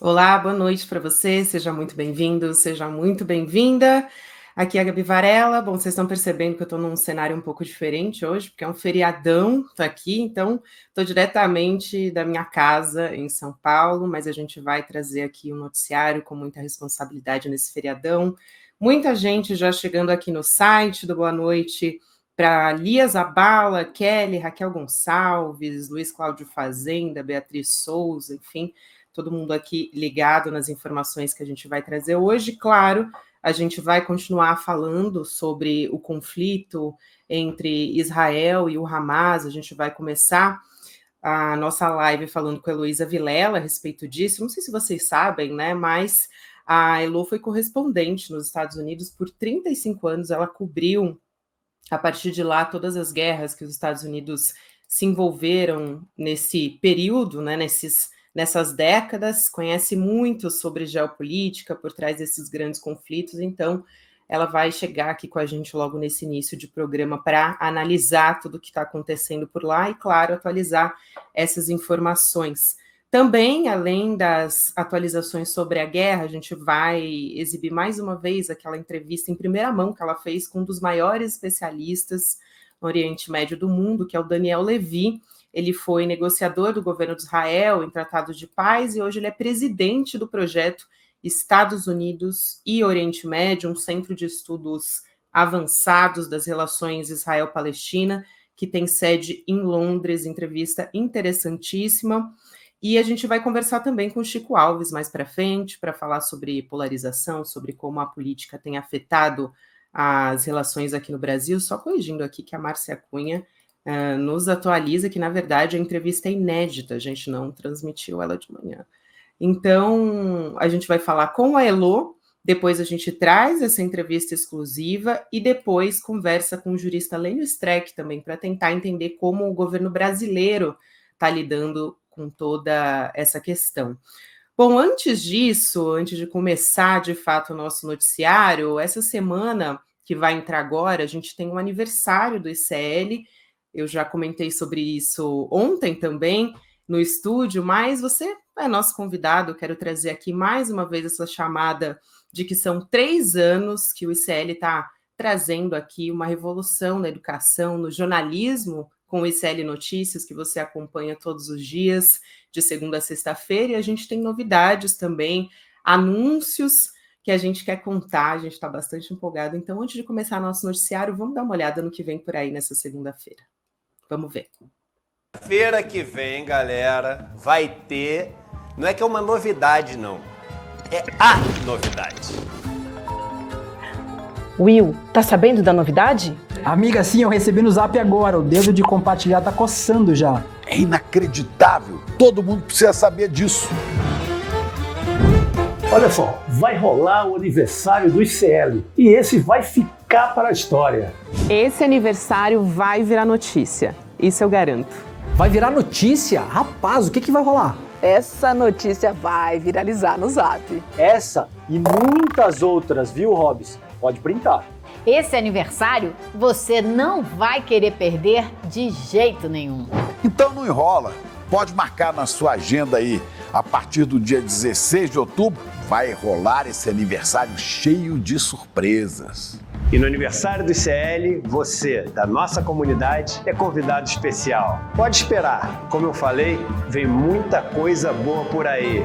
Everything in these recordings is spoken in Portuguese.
Olá, boa noite para você, seja muito bem-vindo, seja muito bem-vinda. Aqui é a Gabi Varela. Bom, vocês estão percebendo que eu estou num cenário um pouco diferente hoje, porque é um feriadão, tô aqui, então estou diretamente da minha casa em São Paulo, mas a gente vai trazer aqui um noticiário com muita responsabilidade nesse feriadão. Muita gente já chegando aqui no site do Boa Noite para Lia Zabala, Kelly, Raquel Gonçalves, Luiz Cláudio Fazenda, Beatriz Souza, enfim, todo mundo aqui ligado nas informações que a gente vai trazer hoje. Claro, a gente vai continuar falando sobre o conflito entre Israel e o Hamas. A gente vai começar a nossa live falando com a Heloísa Vilela a respeito disso. Não sei se vocês sabem, né, mas a Elo foi correspondente nos Estados Unidos por 35 anos. Ela cobriu, a partir de lá, todas as guerras que os Estados Unidos se envolveram nesse período, né, nessas décadas, conhece muito sobre geopolítica por trás desses grandes conflitos, então ela vai chegar aqui com a gente logo nesse início de programa para analisar tudo o que está acontecendo por lá e, claro, atualizar essas informações. Também, além das atualizações sobre a guerra, a gente vai exibir mais uma vez aquela entrevista em primeira mão que ela fez com um dos maiores especialistas no Oriente Médio do mundo, que é o Daniel Levy. Ele foi negociador do governo de Israel em tratados de paz e hoje ele é presidente do projeto Estados Unidos e Oriente Médio, um centro de estudos avançados das relações Israel-Palestina, que tem sede em Londres. Entrevista interessantíssima. E a gente vai conversar também com o Chico Alves mais para frente, para falar sobre polarização, sobre como a política tem afetado as relações aqui no Brasil. Só corrigindo aqui que a Márcia Cunha nos atualiza que, na verdade, a entrevista é inédita, a gente não transmitiu ela de manhã. Então, a gente vai falar com a Elo, depois a gente traz essa entrevista exclusiva e depois conversa com o jurista Lênio Streck também, para tentar entender como o governo brasileiro está lidando com toda essa questão. Bom, antes disso, antes de começar de fato o nosso noticiário, essa semana que vai entrar agora, a gente tem um aniversário do ICL. Eu já comentei sobre isso ontem também no estúdio, mas você é nosso convidado. Eu quero trazer aqui mais uma vez essa chamada de que são 3 anos que o ICL está trazendo aqui uma revolução na educação, no jornalismo, com o ICL Notícias, que você acompanha todos os dias, de segunda a sexta-feira, e a gente tem novidades também, anúncios que a gente quer contar, a gente está bastante empolgado. Então, antes de começar nosso noticiário, vamos dar uma olhada no que vem por aí nessa segunda-feira. Vamos ver. Feira que vem, galera, vai ter, não é que é uma novidade, não, é a novidade. Will, tá sabendo da novidade? Amiga, sim, eu recebi no zap agora. O dedo de compartilhar tá coçando já. É inacreditável. Todo mundo precisa saber disso. Olha só, vai rolar o aniversário do ICL e esse vai ficar para a história. Esse aniversário vai virar notícia, isso eu garanto. Vai virar notícia? Rapaz, o que vai rolar? Essa notícia vai viralizar no zap. Essa e muitas outras, viu, Hobbs? Pode printar. Esse aniversário você não vai querer perder de jeito nenhum. Então não enrola. Pode marcar na sua agenda aí. A partir do dia 16 de outubro vai rolar esse aniversário cheio de surpresas. E no aniversário do ICL, você, da nossa comunidade, é convidado especial. Pode esperar. Como eu falei, vem muita coisa boa por aí.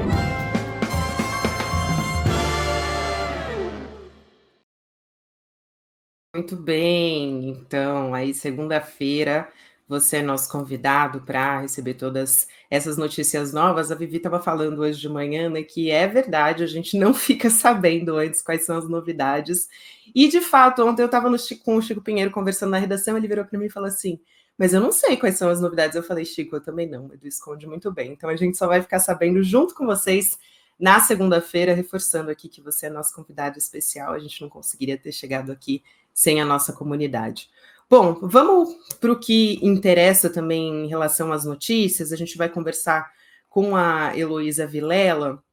Muito bem, então, aí segunda-feira você é nosso convidado para receber todas essas notícias novas. A Vivi estava falando hoje de manhã, né, que é verdade, a gente não fica sabendo antes quais são as novidades. E, de fato, ontem eu estava com o Chico Pinheiro conversando na redação, ele virou para mim e falou assim, mas eu não sei quais são as novidades. Eu falei, Chico, eu também não, Edu esconde muito bem. Então a gente só vai ficar sabendo junto com vocês na segunda-feira, reforçando aqui que você é nosso convidado especial, a gente não conseguiria ter chegado aqui sem a nossa comunidade. Bom, vamos para o que interessa também em relação às notícias. A gente vai conversar com a Heloísa Vilela.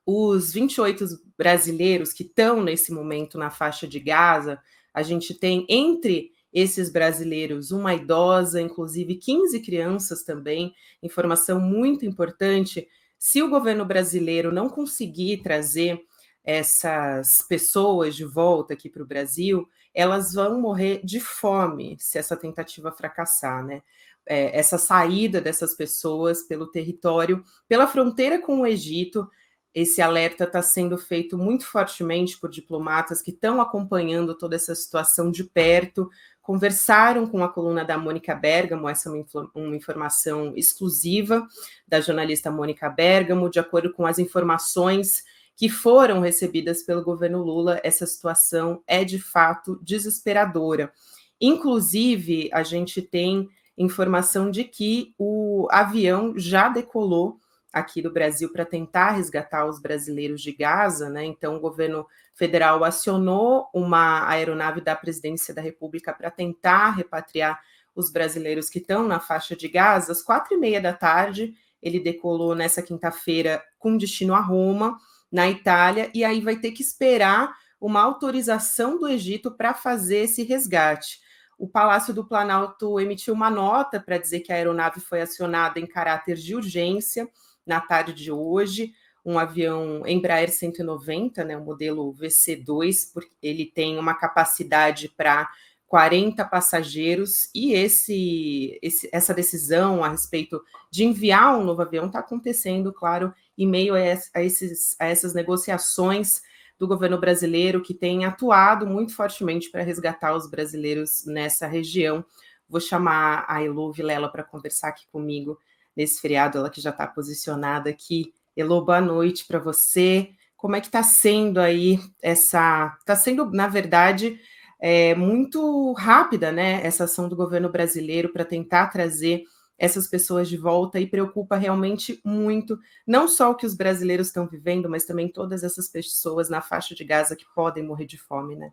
Os 28 brasileiros que estão nesse momento na faixa de Gaza, a gente tem entre esses brasileiros uma idosa, inclusive 15 crianças também. Informação muito importante, se o governo brasileiro não conseguir trazer essas pessoas de volta aqui para o Brasil, elas vão morrer de fome se essa tentativa fracassar, né? Essa saída dessas pessoas pelo território, pela fronteira com o Egito, esse alerta está sendo feito muito fortemente por diplomatas que estão acompanhando toda essa situação de perto, conversaram com a coluna da Mônica Bergamo, essa é uma informação exclusiva da jornalista Mônica Bergamo, de acordo com as informações que foram recebidas pelo governo Lula, essa situação é de fato desesperadora. Inclusive, a gente tem informação de que o avião já decolou aqui do Brasil para tentar resgatar os brasileiros de Gaza, né? Então, o governo federal acionou uma aeronave da Presidência da República para tentar repatriar os brasileiros que estão na faixa de Gaza. Às 4h30 da tarde, ele decolou nessa quinta-feira com destino a Roma, na Itália, e aí vai ter que esperar uma autorização do Egito para fazer esse resgate. O Palácio do Planalto emitiu uma nota para dizer que a aeronave foi acionada em caráter de urgência na tarde de hoje, um avião Embraer 190, né, o modelo VC2, porque ele tem uma capacidade para 40 passageiros, e essa decisão a respeito de enviar um novo avião está acontecendo, claro, em meio a essas negociações do governo brasileiro, que tem atuado muito fortemente para resgatar os brasileiros nessa região. Vou chamar a Elô Vilela para conversar aqui comigo nesse feriado, ela que já está posicionada aqui. Elô, boa noite para você. Como é que está sendo aí essa... Está sendo, na verdade, muito rápida, né, essa ação do governo brasileiro para tentar trazer essas pessoas de volta, e preocupa realmente muito, não só o que os brasileiros estão vivendo, mas também todas essas pessoas na faixa de Gaza que podem morrer de fome, né?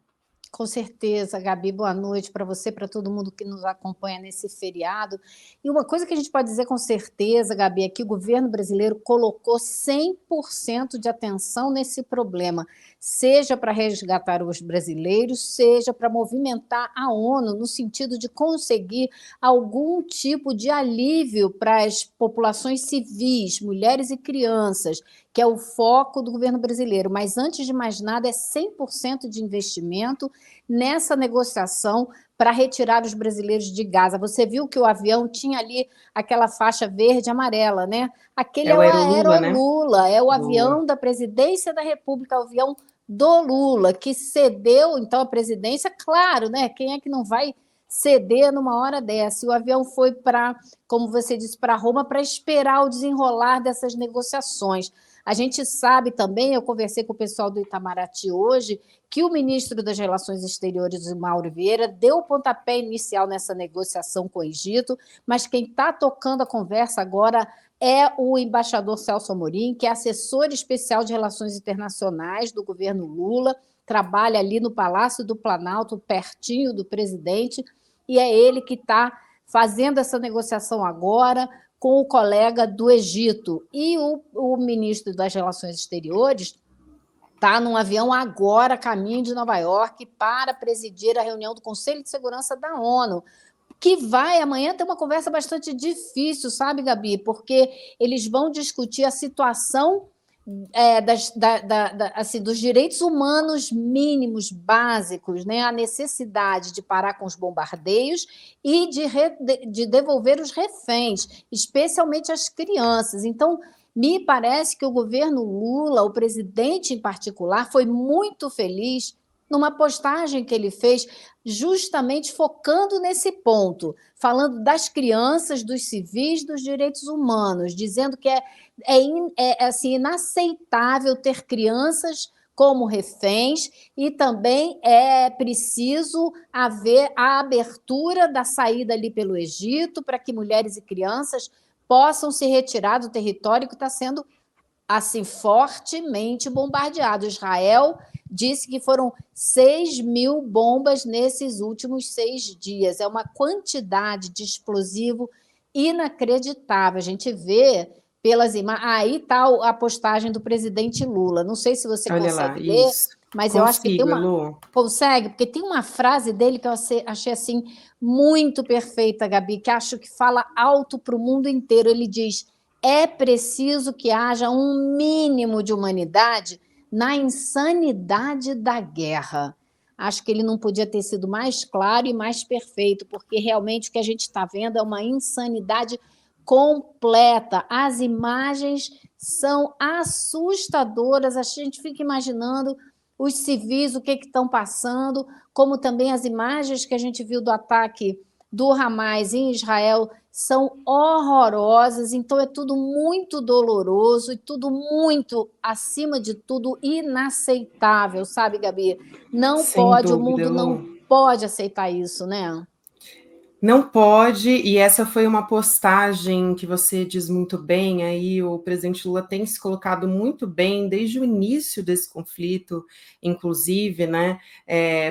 Com certeza, Gabi, boa noite para você, para todo mundo que nos acompanha nesse feriado. E uma coisa que a gente pode dizer com certeza, Gabi, é que o governo brasileiro colocou 100% de atenção nesse problema, seja para resgatar os brasileiros, seja para movimentar a ONU no sentido de conseguir algum tipo de alívio para as populações civis, mulheres e crianças, que é o foco do governo brasileiro. Mas, antes de mais nada, é 100% de investimento nessa negociação para retirar os brasileiros de Gaza. Você viu que o avião tinha ali aquela faixa verde e amarela, né? Aquele é o Aerolula, né? É o avião da Presidência da República, o avião do Lula, que cedeu, então, a presidência. Claro, né? Quem é que não vai ceder numa hora dessa? E o avião foi para, como você disse, para Roma, para esperar o desenrolar dessas negociações. A gente sabe também, eu conversei com o pessoal do Itamaraty hoje, que o ministro das Relações Exteriores, o Mauro Vieira, deu o pontapé inicial nessa negociação com o Egito, mas quem está tocando a conversa agora é o embaixador Celso Amorim, que é assessor especial de Relações Internacionais do governo Lula, trabalha ali no Palácio do Planalto, pertinho do presidente, e é ele que está fazendo essa negociação agora com o colega do Egito. E o ministro das Relações Exteriores está num avião agora, caminho de Nova York, para presidir a reunião do Conselho de Segurança da ONU, que vai amanhã ter uma conversa bastante difícil, sabe, Gabi? Porque eles vão discutir a situação assim, dos direitos humanos mínimos, básicos, né? A necessidade de parar com os bombardeios e de devolver os reféns, especialmente as crianças. Então, me parece que o governo Lula, o presidente em particular, foi muito feliz numa postagem que ele fez justamente focando nesse ponto, falando das crianças, dos civis, dos direitos humanos, dizendo que é assim, inaceitável ter crianças como reféns, e também é preciso haver a abertura da saída ali pelo Egito para que mulheres e crianças possam se retirar do território que está sendo assim fortemente bombardeado. Israel disse que foram 6.000 bombas nesses últimos 6 dias. É uma quantidade de explosivo inacreditável. A gente vê pelas imagens. Aí está a postagem do presidente Lula. Não sei se você consegue ler, mas eu acho que tem uma... Lu. Consegue? Porque tem uma frase dele que eu achei assim muito perfeita, Gabi, que acho que fala alto para o mundo inteiro. Ele diz: É preciso que haja um mínimo de humanidade na insanidade da guerra. Acho que ele não podia ter sido mais claro e mais perfeito, porque realmente o que a gente está vendo é uma insanidade completa. As imagens são assustadoras, a gente fica imaginando os civis, o que estão passando, como também as imagens que a gente viu do ataque do Hamas em Israel são horrorosas, então é tudo muito doloroso e tudo muito, acima de tudo, inaceitável, sabe, Gabi? Não Sem pode, o dúvida, mundo Elô. não pode aceitar isso, né? Não pode, e essa foi uma postagem que você diz muito bem, aí o presidente Lula tem se colocado muito bem desde o início desse conflito, inclusive, né,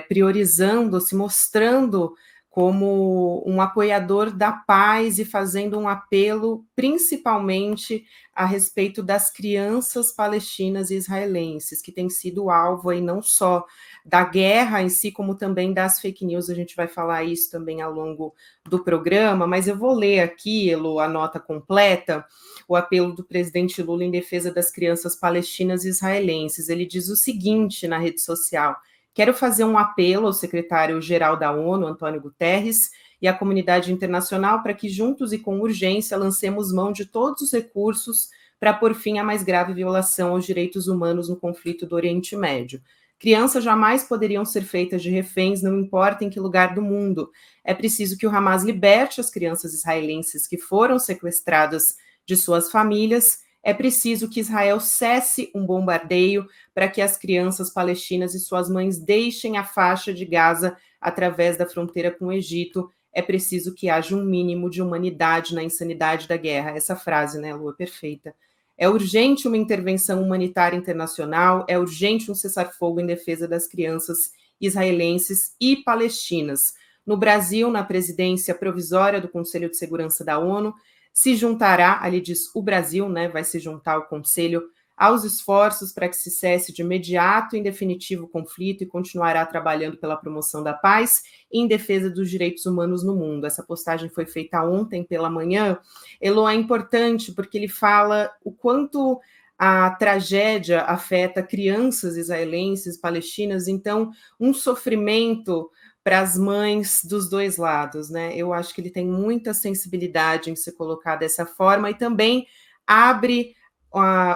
priorizando, se mostrando como um apoiador da paz e fazendo um apelo principalmente a respeito das crianças palestinas e israelenses, que têm sido alvo aí não só da guerra em si, como também das fake news. A gente vai falar isso também ao longo do programa, mas eu vou ler aqui, Elo, a nota completa, o apelo do presidente Lula em defesa das crianças palestinas e israelenses. Ele diz o seguinte na rede social: quero fazer um apelo ao secretário-geral da ONU, Antônio Guterres, e à comunidade internacional para que juntos e com urgência lancemos mão de todos os recursos para pôr fim à mais grave violação aos direitos humanos no conflito do Oriente Médio. Crianças jamais poderiam ser feitas de reféns, não importa em que lugar do mundo. É preciso que o Hamas liberte as crianças israelenses que foram sequestradas de suas famílias. É preciso que Israel cesse um bombardeio para que as crianças palestinas e suas mães deixem a faixa de Gaza através da fronteira com o Egito. É preciso que haja um mínimo de humanidade na insanidade da guerra. Essa frase, né, Lu, é perfeita. É urgente uma intervenção humanitária internacional, é urgente um cessar-fogo em defesa das crianças israelenses e palestinas. No Brasil, na presidência provisória do Conselho de Segurança da ONU, se juntará, ali diz o Brasil, né, vai se juntar ao Conselho, aos esforços para que se cesse de imediato e em definitivo o conflito e continuará trabalhando pela promoção da paz e em defesa dos direitos humanos no mundo. Essa postagem foi feita ontem pela manhã. Elo, é importante porque ele fala o quanto a tragédia afeta crianças israelenses, palestinas, então um sofrimento para as mães dos dois lados, né? Eu acho que ele tem muita sensibilidade em se colocar dessa forma e também abre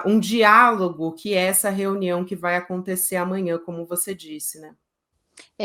um diálogo, que é essa reunião que vai acontecer amanhã, como você disse, né?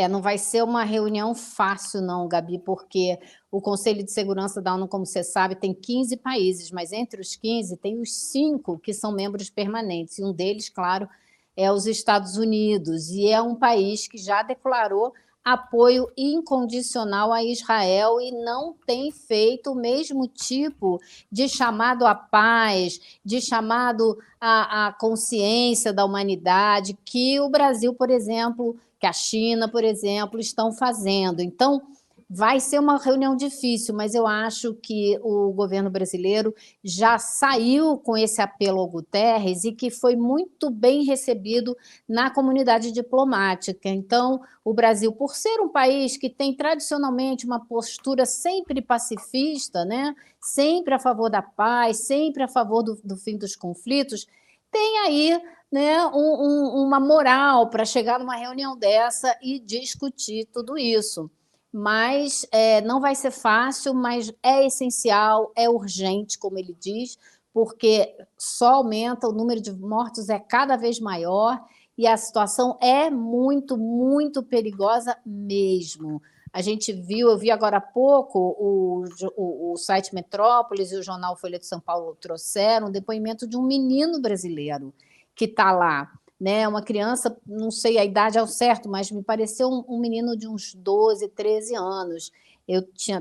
Não vai ser uma reunião fácil não, Gabi, porque o Conselho de Segurança da ONU, como você sabe, tem 15 países, mas entre os 15 tem os 5 que são membros permanentes, e um deles, claro, é os Estados Unidos, e é um país que já declarou apoio incondicional a Israel e não tem feito o mesmo tipo de chamado à paz, de chamado à consciência da humanidade que o Brasil, por exemplo, que a China, por exemplo, estão fazendo. Então, vai ser uma reunião difícil, mas eu acho que o governo brasileiro já saiu com esse apelo ao Guterres e que foi muito bem recebido na comunidade diplomática. Então, o Brasil, por ser um país que tem tradicionalmente uma postura sempre pacifista, né? Sempre a favor da paz, sempre a favor do fim dos conflitos, tem aí, né, uma moral para chegar numa reunião dessa e discutir tudo isso. Mas não vai ser fácil, mas é essencial, é urgente, como ele diz, porque só aumenta, o número de mortos é cada vez maior e a situação é muito, muito perigosa mesmo. A gente viu, eu vi agora há pouco, o site Metrópolis e o jornal Folha de São Paulo trouxeram um depoimento de um menino brasileiro que está lá, né? Uma criança, não sei a idade ao certo, mas me pareceu um menino de uns 12, 13 anos.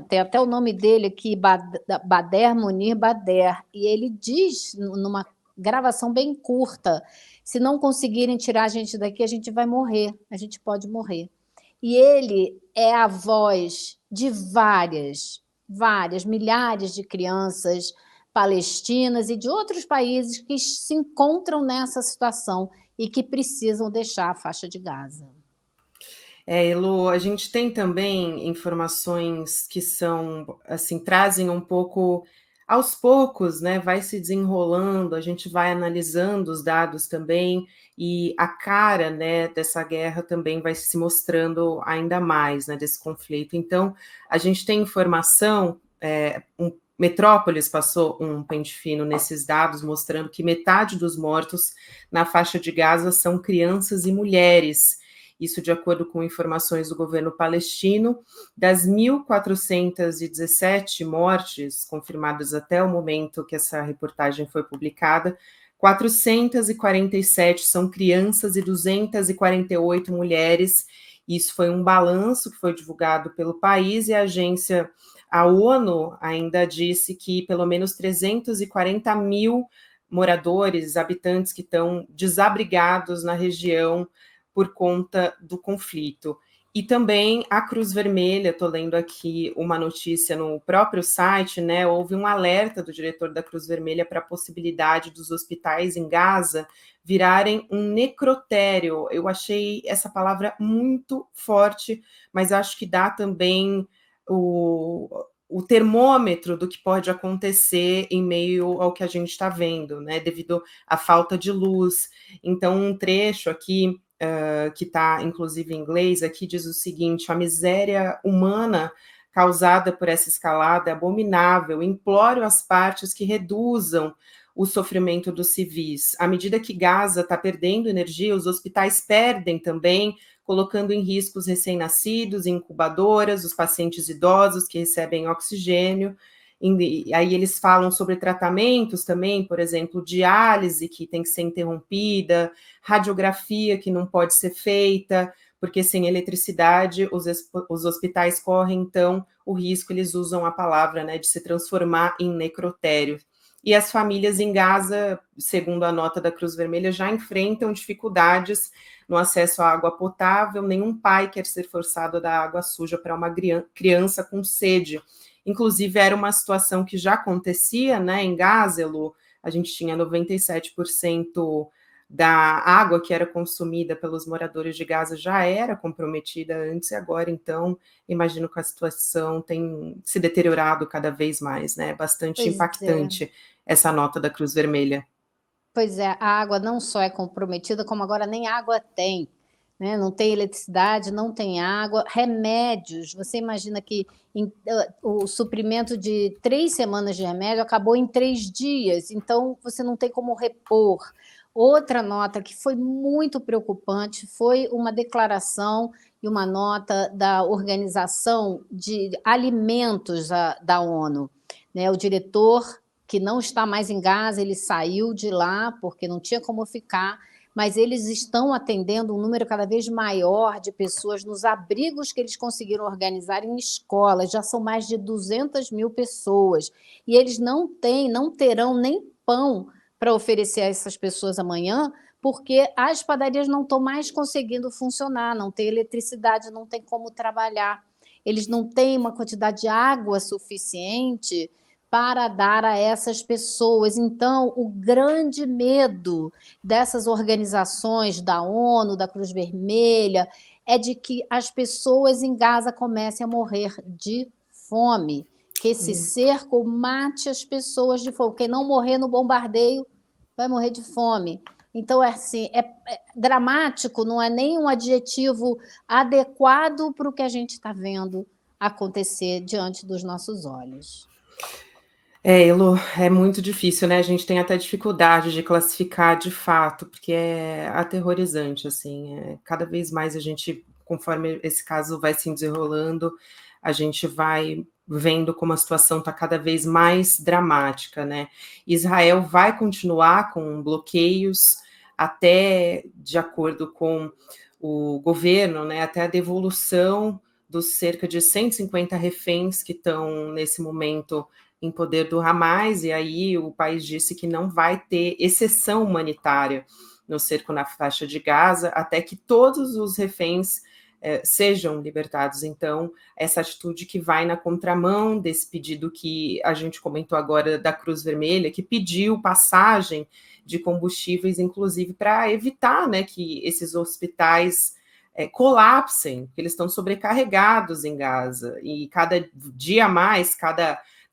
Tem até o nome dele aqui, Bader Munir Bader, e ele diz, numa gravação bem curta, se não conseguirem tirar a gente daqui, a gente vai morrer, a gente pode morrer. E ele é a voz de várias, milhares de crianças palestinas e de outros países que se encontram nessa situação e que precisam deixar a faixa de Gaza. Elo, a gente tem também informações que são, assim, trazem um pouco aos poucos, né, vai se desenrolando, a gente vai analisando os dados também, e a cara, né, dessa guerra também vai se mostrando ainda mais, né, desse conflito. Então, a gente tem informação, Metrópolis passou um pente fino nesses dados, mostrando que metade dos mortos na faixa de Gaza são crianças e mulheres. Isso de acordo com informações do governo palestino. Das 1.417 mortes confirmadas até o momento que essa reportagem foi publicada, 447 são crianças e 248 mulheres. Isso foi um balanço que foi divulgado pelo país, e a ONU ainda disse que pelo menos 340 mil moradores, habitantes que estão desabrigados na região por conta do conflito. E também a Cruz Vermelha, estou lendo aqui uma notícia no próprio site, né? Houve um alerta do diretor da Cruz Vermelha para a possibilidade dos hospitais em Gaza virarem um necrotério. Eu achei essa palavra muito forte, mas acho que dá também o termômetro do que pode acontecer em meio ao que a gente está vendo, né? Devido à falta de luz. Então, um trecho aqui que está, inclusive, em inglês, aqui diz o seguinte: a miséria humana causada por essa escalada é abominável, imploro às partes que reduzam o sofrimento dos civis. À medida que Gaza está perdendo energia, os hospitais perdem também, colocando em risco os recém-nascidos, incubadoras, os pacientes idosos que recebem oxigênio. E aí eles falam sobre tratamentos também, por exemplo, diálise que tem que ser interrompida, radiografia que não pode ser feita, porque sem eletricidade os hospitais correm, então, o risco, eles usam a palavra, né, de se transformar em necrotério. E as famílias em Gaza, segundo a nota da Cruz Vermelha, já enfrentam dificuldades no acesso à água potável. Nenhum pai quer ser forçado a dar água suja para uma criança com sede. Inclusive, era uma situação que já acontecia, né, em Gaza, Elu, a gente tinha 97% da água que era consumida pelos moradores de Gaza já era comprometida antes, e agora, então, imagino que a situação tem se deteriorado cada vez mais, né, bastante impactante essa nota da Cruz Vermelha. Pois é, a água não só é comprometida, como agora nem água tem. Né? Não tem eletricidade, não tem água, remédios. Você imagina que o suprimento de 3 semanas de remédio acabou em 3 dias, então você não tem como repor. Outra nota que foi muito preocupante foi uma declaração e uma nota da Organização de Alimentos da ONU. Né? O diretor, que não está mais em Gaza, ele saiu de lá porque não tinha como ficar, mas eles estão atendendo um número cada vez maior de pessoas nos abrigos que eles conseguiram organizar em escolas. Já são mais de 200 mil pessoas. E eles não terão nem pão para oferecer a essas pessoas amanhã, porque as padarias não estão mais conseguindo funcionar, não tem eletricidade, não tem como trabalhar. Eles não têm uma quantidade de água suficiente para dar a essas pessoas. Então, o grande medo dessas organizações da ONU, da Cruz Vermelha, é de que as pessoas em Gaza comecem a morrer de fome, que esse cerco mate as pessoas de fome. Quem não morrer no bombardeio vai morrer de fome. Então, assim, é dramático, não é nem um adjetivo adequado para o que a gente está vendo acontecer diante dos nossos olhos. Elo, é muito difícil, né? A gente tem até dificuldade de classificar de fato, porque é aterrorizante, assim. Cada vez mais a gente, conforme esse caso vai se desenrolando, a gente vai vendo como a situação está cada vez mais dramática, né? Israel vai continuar com bloqueios até, de acordo com o governo, né, até a devolução dos cerca de 150 reféns que estão nesse momento em poder do Hamas, e aí o país disse que não vai ter exceção humanitária no cerco na faixa de Gaza até que todos os reféns sejam libertados. Então, essa atitude que vai na contramão desse pedido que a gente comentou agora da Cruz Vermelha, que pediu passagem de combustíveis, inclusive para evitar, né, que esses hospitais colapsem, porque eles estão sobrecarregados em Gaza, e cada dia mais,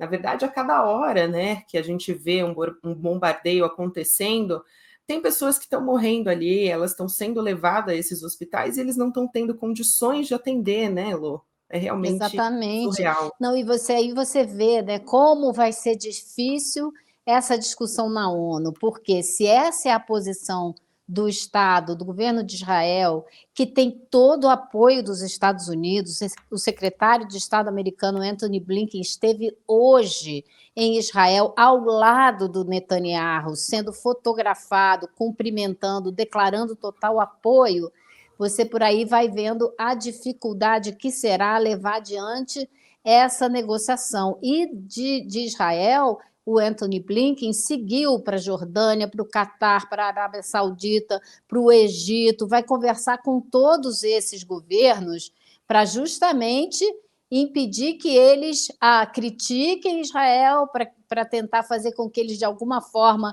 Na verdade, a cada hora, né, que a gente vê um bombardeio acontecendo, tem pessoas que estão morrendo ali, elas estão sendo levadas a esses hospitais e eles não estão tendo condições de atender, né, Lô? É realmente Exatamente. surreal. Não, e você vê, né, como vai ser difícil essa discussão na ONU, porque se essa é a posição do Estado, do governo de Israel, que tem todo o apoio dos Estados Unidos, o secretário de Estado americano Antony Blinken esteve hoje em Israel ao lado do Netanyahu, sendo fotografado, cumprimentando, declarando total apoio. Você por aí vai vendo a dificuldade que será levar adiante essa negociação. E de Israel, o Antony Blinken seguiu para a Jordânia, para o Catar, para a Arábia Saudita, para o Egito, vai conversar com todos esses governos para justamente impedir que eles critiquem Israel, para tentar fazer com que eles, de alguma forma,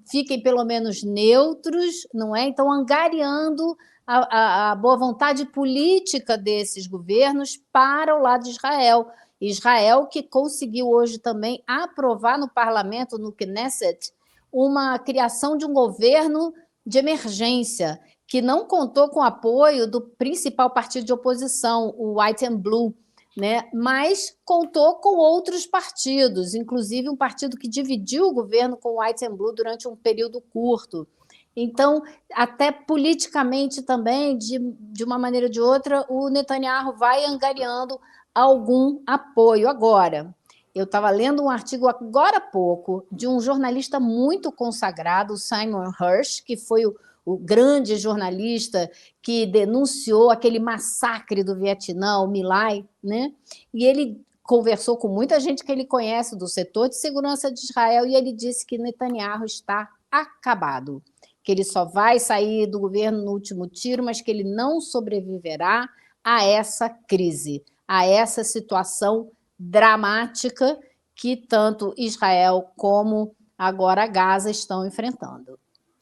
fiquem pelo menos neutros, não é? Então, angariando a boa vontade política desses governos para o lado de Israel. Israel que conseguiu hoje também aprovar no parlamento, no Knesset, uma criação de um governo de emergência, que não contou com o apoio do principal partido de oposição, o White and Blue, né? Mas contou com outros partidos, inclusive um partido que dividiu o governo com o White and Blue durante um período curto. Então, até politicamente também, de uma maneira ou de outra, o Netanyahu vai angariando algum apoio. Agora, eu estava lendo um artigo agora há pouco de um jornalista muito consagrado, Simon Hersh, que foi o grande jornalista que denunciou aquele massacre do Vietnã, o My Lai, né? E ele conversou com muita gente que ele conhece do setor de segurança de Israel e ele disse que Netanyahu está acabado, que ele só vai sair do governo no último tiro, mas que ele não sobreviverá a essa crise, a essa situação dramática que tanto Israel como agora Gaza estão enfrentando.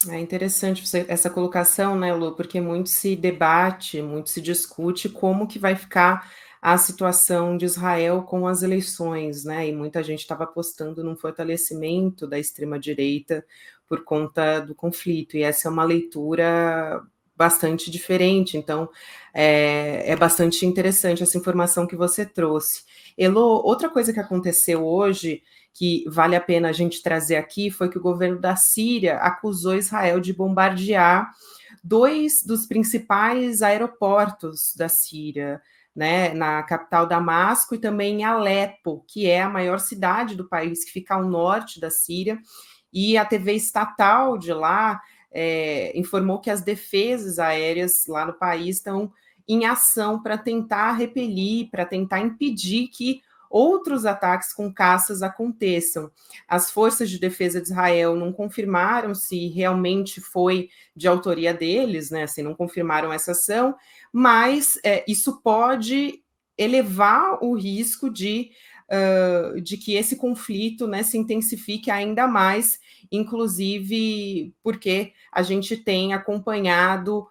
É interessante essa colocação, né, Lu, porque muito se debate, muito se discute como que vai ficar a situação de Israel com as eleições, né, e muita gente estava apostando num fortalecimento da extrema-direita por conta do conflito, e essa é uma leitura bastante diferente, então é bastante interessante essa informação que você trouxe. Elô, outra coisa que aconteceu hoje, que vale a pena a gente trazer aqui, foi que o governo da Síria acusou Israel de bombardear 2 dos principais aeroportos da Síria, né, na capital Damasco e também em Alepo, que é a maior cidade do país, que fica ao norte da Síria, e a TV estatal de lá informou que as defesas aéreas lá no país estão em ação para tentar repelir, para tentar impedir que outros ataques com caças aconteçam. As forças de defesa de Israel não confirmaram se realmente foi de autoria deles, né? Assim, não confirmaram essa ação, mas isso pode elevar o risco de que esse conflito, né, se intensifique ainda mais, inclusive porque a gente tem acompanhado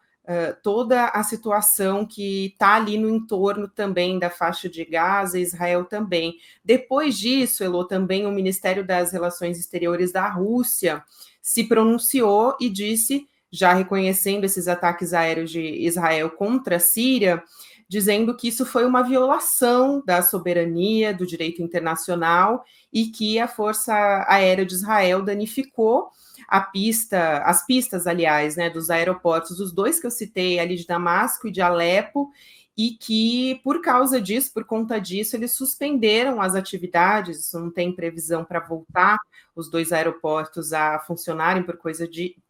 toda a situação que está ali no entorno também da faixa de Gaza, Israel também. Depois disso, Elô, também o Ministério das Relações Exteriores da Rússia se pronunciou e disse, já reconhecendo esses ataques aéreos de Israel contra a Síria, dizendo que isso foi uma violação da soberania, do direito internacional e que a Força Aérea de Israel danificou as pistas, aliás, né, dos aeroportos, os 2 que eu citei ali de Damasco e de Alepo, e que, por causa disso, por conta disso, eles suspenderam as atividades, isso não tem previsão para voltar os 2 aeroportos a funcionarem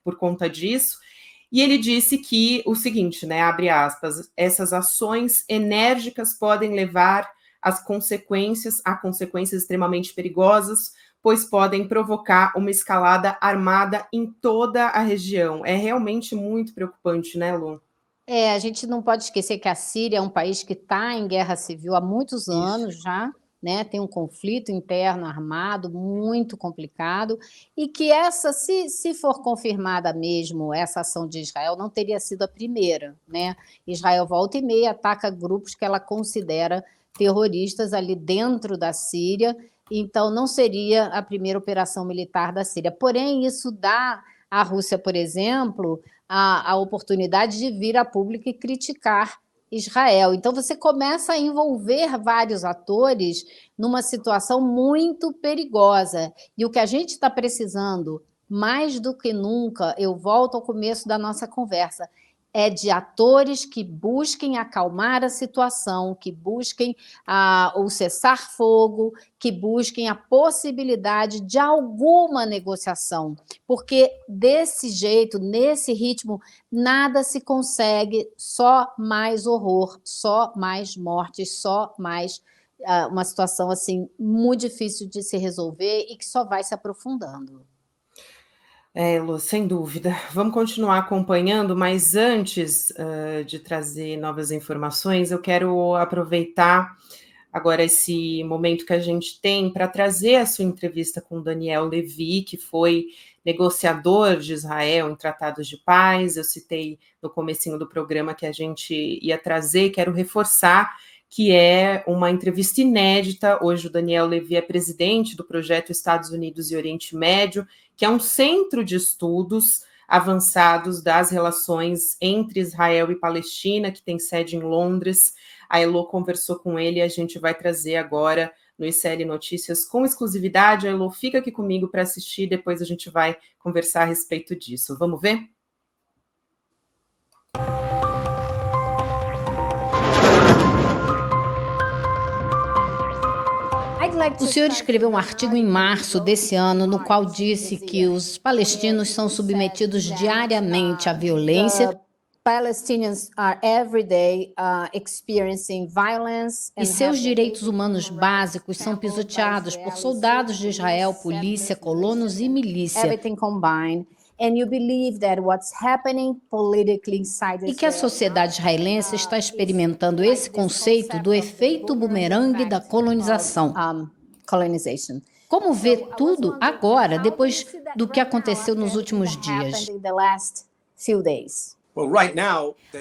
por conta disso, e ele disse que o seguinte, né, abre aspas, essas ações enérgicas podem levar a consequências extremamente perigosas, pois podem provocar uma escalada armada em toda a região. É realmente muito preocupante, né, Lu? A gente não pode esquecer que a Síria é um país que está em guerra civil há muitos anos já, né? Tem um conflito interno armado muito complicado, e que se for confirmada mesmo essa ação de Israel, não teria sido a primeira, né? Israel volta e meia ataca grupos que ela considera terroristas ali dentro da Síria, Então, não seria a primeira operação militar da Síria. Porém, isso dá à Rússia, por exemplo, a oportunidade de vir a público e criticar Israel. Então, você começa a envolver vários atores numa situação muito perigosa. E o que a gente está precisando, mais do que nunca, eu volto ao começo da nossa conversa, é de atores que busquem acalmar a situação, que busquem o cessar-fogo, que busquem a possibilidade de alguma negociação. Porque desse jeito, nesse ritmo, nada se consegue, só mais horror, só mais mortes, só mais uma situação assim muito difícil de se resolver e que só vai se aprofundando. Lu, sem dúvida. Vamos continuar acompanhando, mas antes de trazer novas informações, eu quero aproveitar agora esse momento que a gente tem para trazer a sua entrevista com Daniel Levy, que foi negociador de Israel em tratados de paz. Eu citei no comecinho do programa que a gente ia trazer, quero reforçar que é uma entrevista inédita. Hoje o Daniel Levy é presidente do projeto Estados Unidos e Oriente Médio, que é um centro de estudos avançados das relações entre Israel e Palestina, que tem sede em Londres. A Elo conversou com ele e a gente vai trazer agora no ICL Notícias com exclusividade. A Elo fica aqui comigo para assistir, depois a gente vai conversar a respeito disso. Vamos ver? O senhor escreveu um artigo em março desse ano, no qual disse que os palestinos são submetidos diariamente à violência. Palestinians are every day experiencing violence E seus direitos humanos básicos são pisoteados por soldados de Israel, polícia, colonos e milícia. everything combined. And you believe that what's happening politically inside E que a sociedade israelense está experimentando esse conceito do efeito bumerangue da colonização. colonization. Como vê tudo agora, depois do que aconteceu nos últimos dias? In the last few days.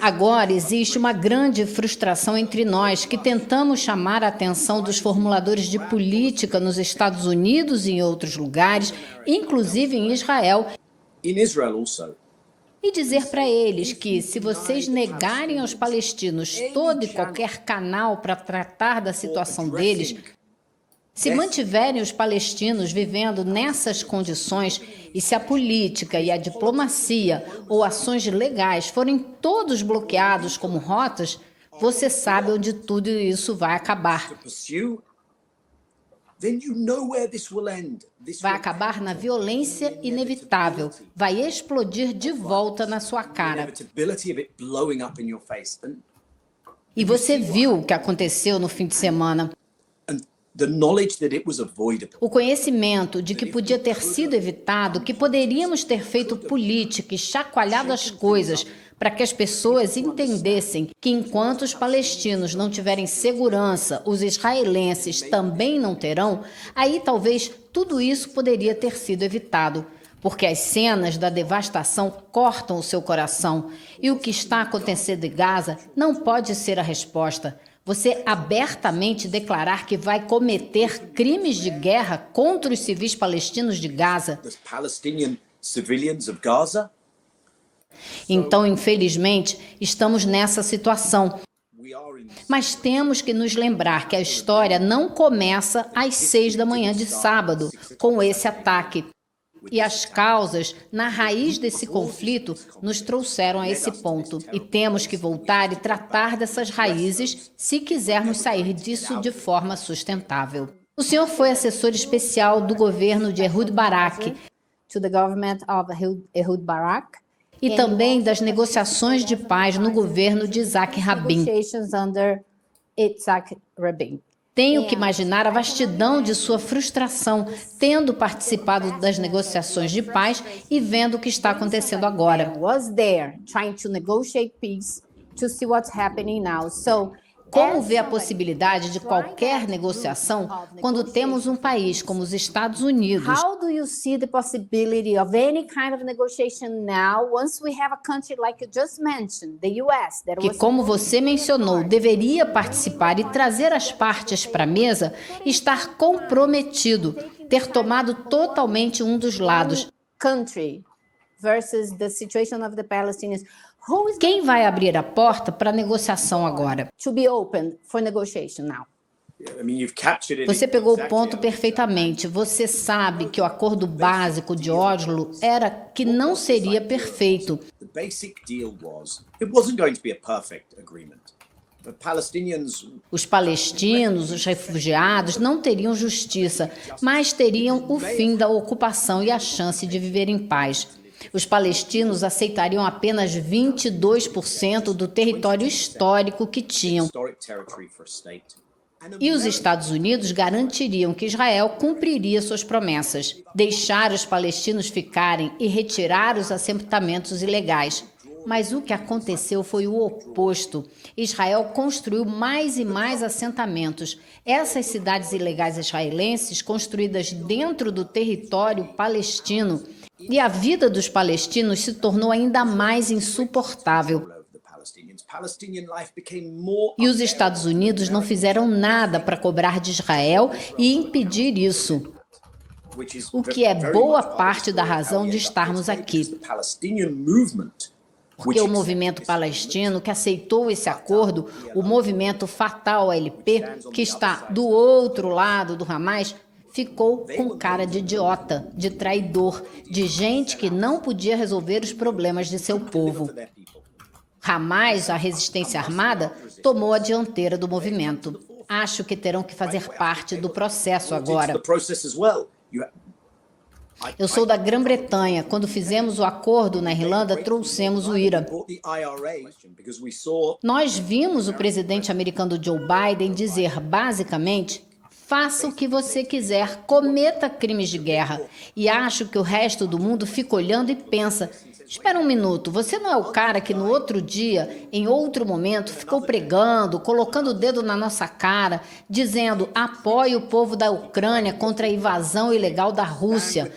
Agora existe uma grande frustração entre nós que tentamos chamar a atenção dos formuladores de política nos Estados Unidos e em outros lugares, inclusive em Israel, e dizer para eles que, se vocês negarem aos palestinos todo e qualquer canal para tratar da situação deles, se mantiverem os palestinos vivendo nessas condições e se a política e a diplomacia ou ações legais forem todos bloqueados como rotas, você sabe onde tudo isso vai acabar. Vai acabar na violência inevitável, vai explodir de volta na sua cara. E você viu o que aconteceu no fim de semana. O conhecimento de que podia ter sido evitado, que poderíamos ter feito política e chacoalhado as coisas para que as pessoas entendessem que enquanto os palestinos não tiverem segurança, os israelenses também não terão, aí talvez tudo isso poderia ter sido evitado. Porque as cenas da devastação cortam o seu coração e o que está acontecendo em Gaza não pode ser a resposta. Você abertamente declarar que vai cometer crimes de guerra contra os civis palestinos de Gaza. Então, infelizmente, estamos nessa situação. Mas temos que nos lembrar que a história não começa às 6 da manhã de sábado, com esse ataque. E as causas, na raiz desse conflito, nos trouxeram a esse ponto. E temos que voltar e tratar dessas raízes se quisermos sair disso de forma sustentável. O senhor foi assessor especial do governo de Ehud Barak. To the government of Ehud Barak. E também das negociações de paz no governo de Isaac Rabin. Negotiations under Yitzhak Rabin. Tenho que imaginar a vastidão de sua frustração, tendo participado das negociações de paz e vendo o que está acontecendo agora. Was there trying to negotiate peace to see what's happening now. So Como vê a possibilidade de qualquer negociação quando temos um país como os Estados Unidos? How do you see the possibility of any kind of negotiation now once we have a country like you just mentioned, the US, that Que, como você mencionou, deveria participar e trazer as partes para a mesa, estar comprometido, ter tomado totalmente um dos lados. country versus the situation of the Palestinians? Who is Quem vai abrir a porta para a negociação agora? to be open for negotiation now? Você pegou o ponto perfeitamente. Você sabe que o acordo básico de Oslo era que não seria perfeito. Os palestinos, os refugiados não teriam justiça, mas teriam o fim da ocupação e a chance de viver em paz. Os palestinos aceitariam apenas 22% do território histórico que tinham. E os Estados Unidos garantiriam que Israel cumpriria suas promessas, deixar os palestinos ficarem e retirar os assentamentos ilegais. Mas o que aconteceu foi o oposto. Israel construiu mais e mais assentamentos. Essas cidades ilegais israelenses, construídas dentro do território palestino, e a vida dos palestinos se tornou ainda mais insuportável. E os Estados Unidos não fizeram nada para cobrar de Israel e impedir isso, o que é boa parte da razão de estarmos aqui. Porque o movimento palestino que aceitou esse acordo, o movimento Fatah OLP, que está do outro lado do Hamas, ficou com cara de idiota, de traidor, de gente que não podia resolver os problemas de seu povo. Hamas, a resistência armada, tomou a dianteira do movimento. Acho que terão que fazer parte do processo agora. Eu sou da Grã-Bretanha. Quando fizemos o acordo na Irlanda, trouxemos o IRA. Nós vimos o presidente americano Joe Biden dizer, basicamente, faça o que você quiser, cometa crimes de guerra. E acho que o resto do mundo fica olhando e pensa, espera um minuto, você não é o cara que no outro dia, em outro momento, ficou pregando, colocando o dedo na nossa cara, dizendo apoie o povo da Ucrânia contra a invasão ilegal da Rússia.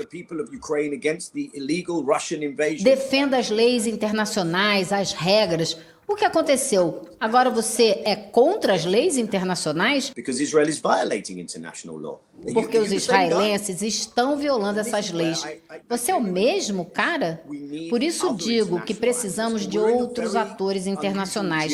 Defenda as leis internacionais, as regras. O que aconteceu? Agora você é contra as leis internacionais? Porque os israelenses estão violando essas leis. Você é o mesmo cara? Por isso digo que precisamos de outros atores internacionais.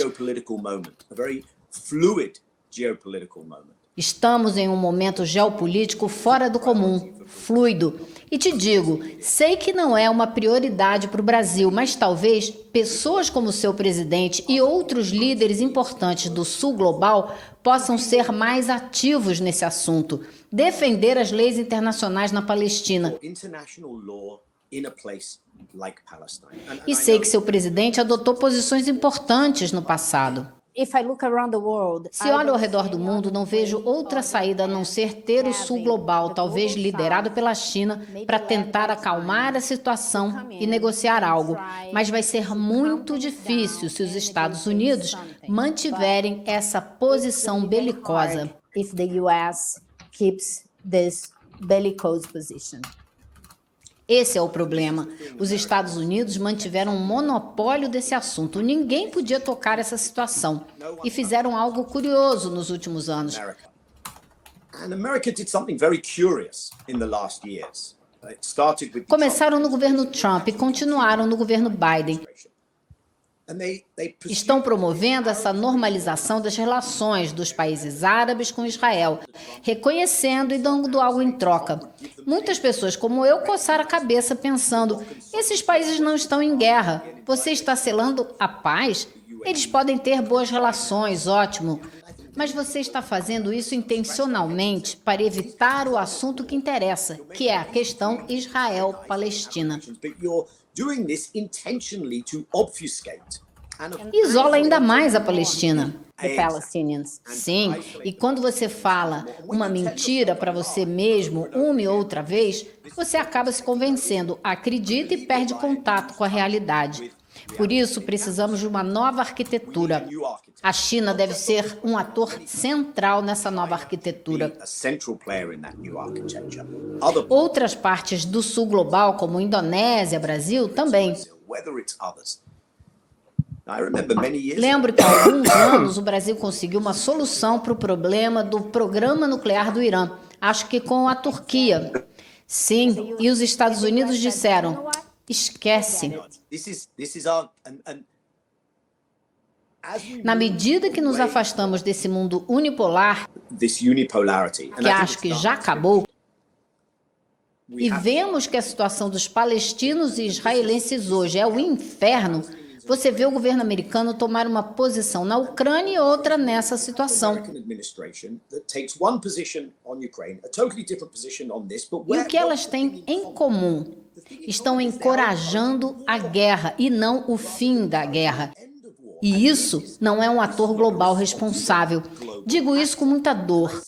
Estamos em um momento geopolítico fora do comum, fluido. E te digo, sei que não é uma prioridade para o Brasil, mas talvez pessoas como seu presidente e outros líderes importantes do Sul Global possam ser mais ativos nesse assunto, defender as leis internacionais na Palestina. E sei que seu presidente adotou posições importantes no passado. Se olho ao redor do mundo, não vejo outra saída a não ser ter o Sul Global, talvez liderado pela China, para tentar acalmar a situação e negociar algo. Mas vai ser muito difícil se os Estados Unidos mantiverem essa posição belicosa. If the US keeps this bellicose position. Esse é o problema. Os Estados Unidos mantiveram um monopólio desse assunto. Ninguém podia tocar essa situação. E fizeram algo curioso nos últimos anos. Começaram no governo Trump e continuaram no governo Biden. Estão promovendo essa normalização das relações dos países árabes com Israel, reconhecendo e dando algo em troca. Muitas pessoas como eu coçaram a cabeça pensando, esses países não estão em guerra, você está selando a paz? Eles podem ter boas relações, ótimo, mas você está fazendo isso intencionalmente para evitar o assunto que interessa, que é a questão Israel-Palestina. Isola ainda mais a Palestina. The Palestinians. Sim, e quando você fala uma mentira para você mesmo uma e outra vez, você acaba se convencendo, acredita e perde contato com a realidade. Por isso, precisamos de uma nova arquitetura. A China deve ser um ator central nessa nova arquitetura. Outras partes do sul global, como Indonésia, Brasil, também. Lembro que há alguns anos o Brasil conseguiu uma solução para o problema do programa nuclear do Irã. Acho que com a Turquia. Sim, e os Estados Unidos disseram, esquece. Na medida que nos afastamos desse mundo unipolar, que acho que já acabou, e vemos que a situação dos palestinos e israelenses hoje é o inferno, você vê o governo americano tomar uma posição na Ucrânia e outra nessa situação. E o que elas têm em comum? Estão encorajando a guerra e não o fim da guerra. E isso não é um ator global responsável. Digo isso com muita dor.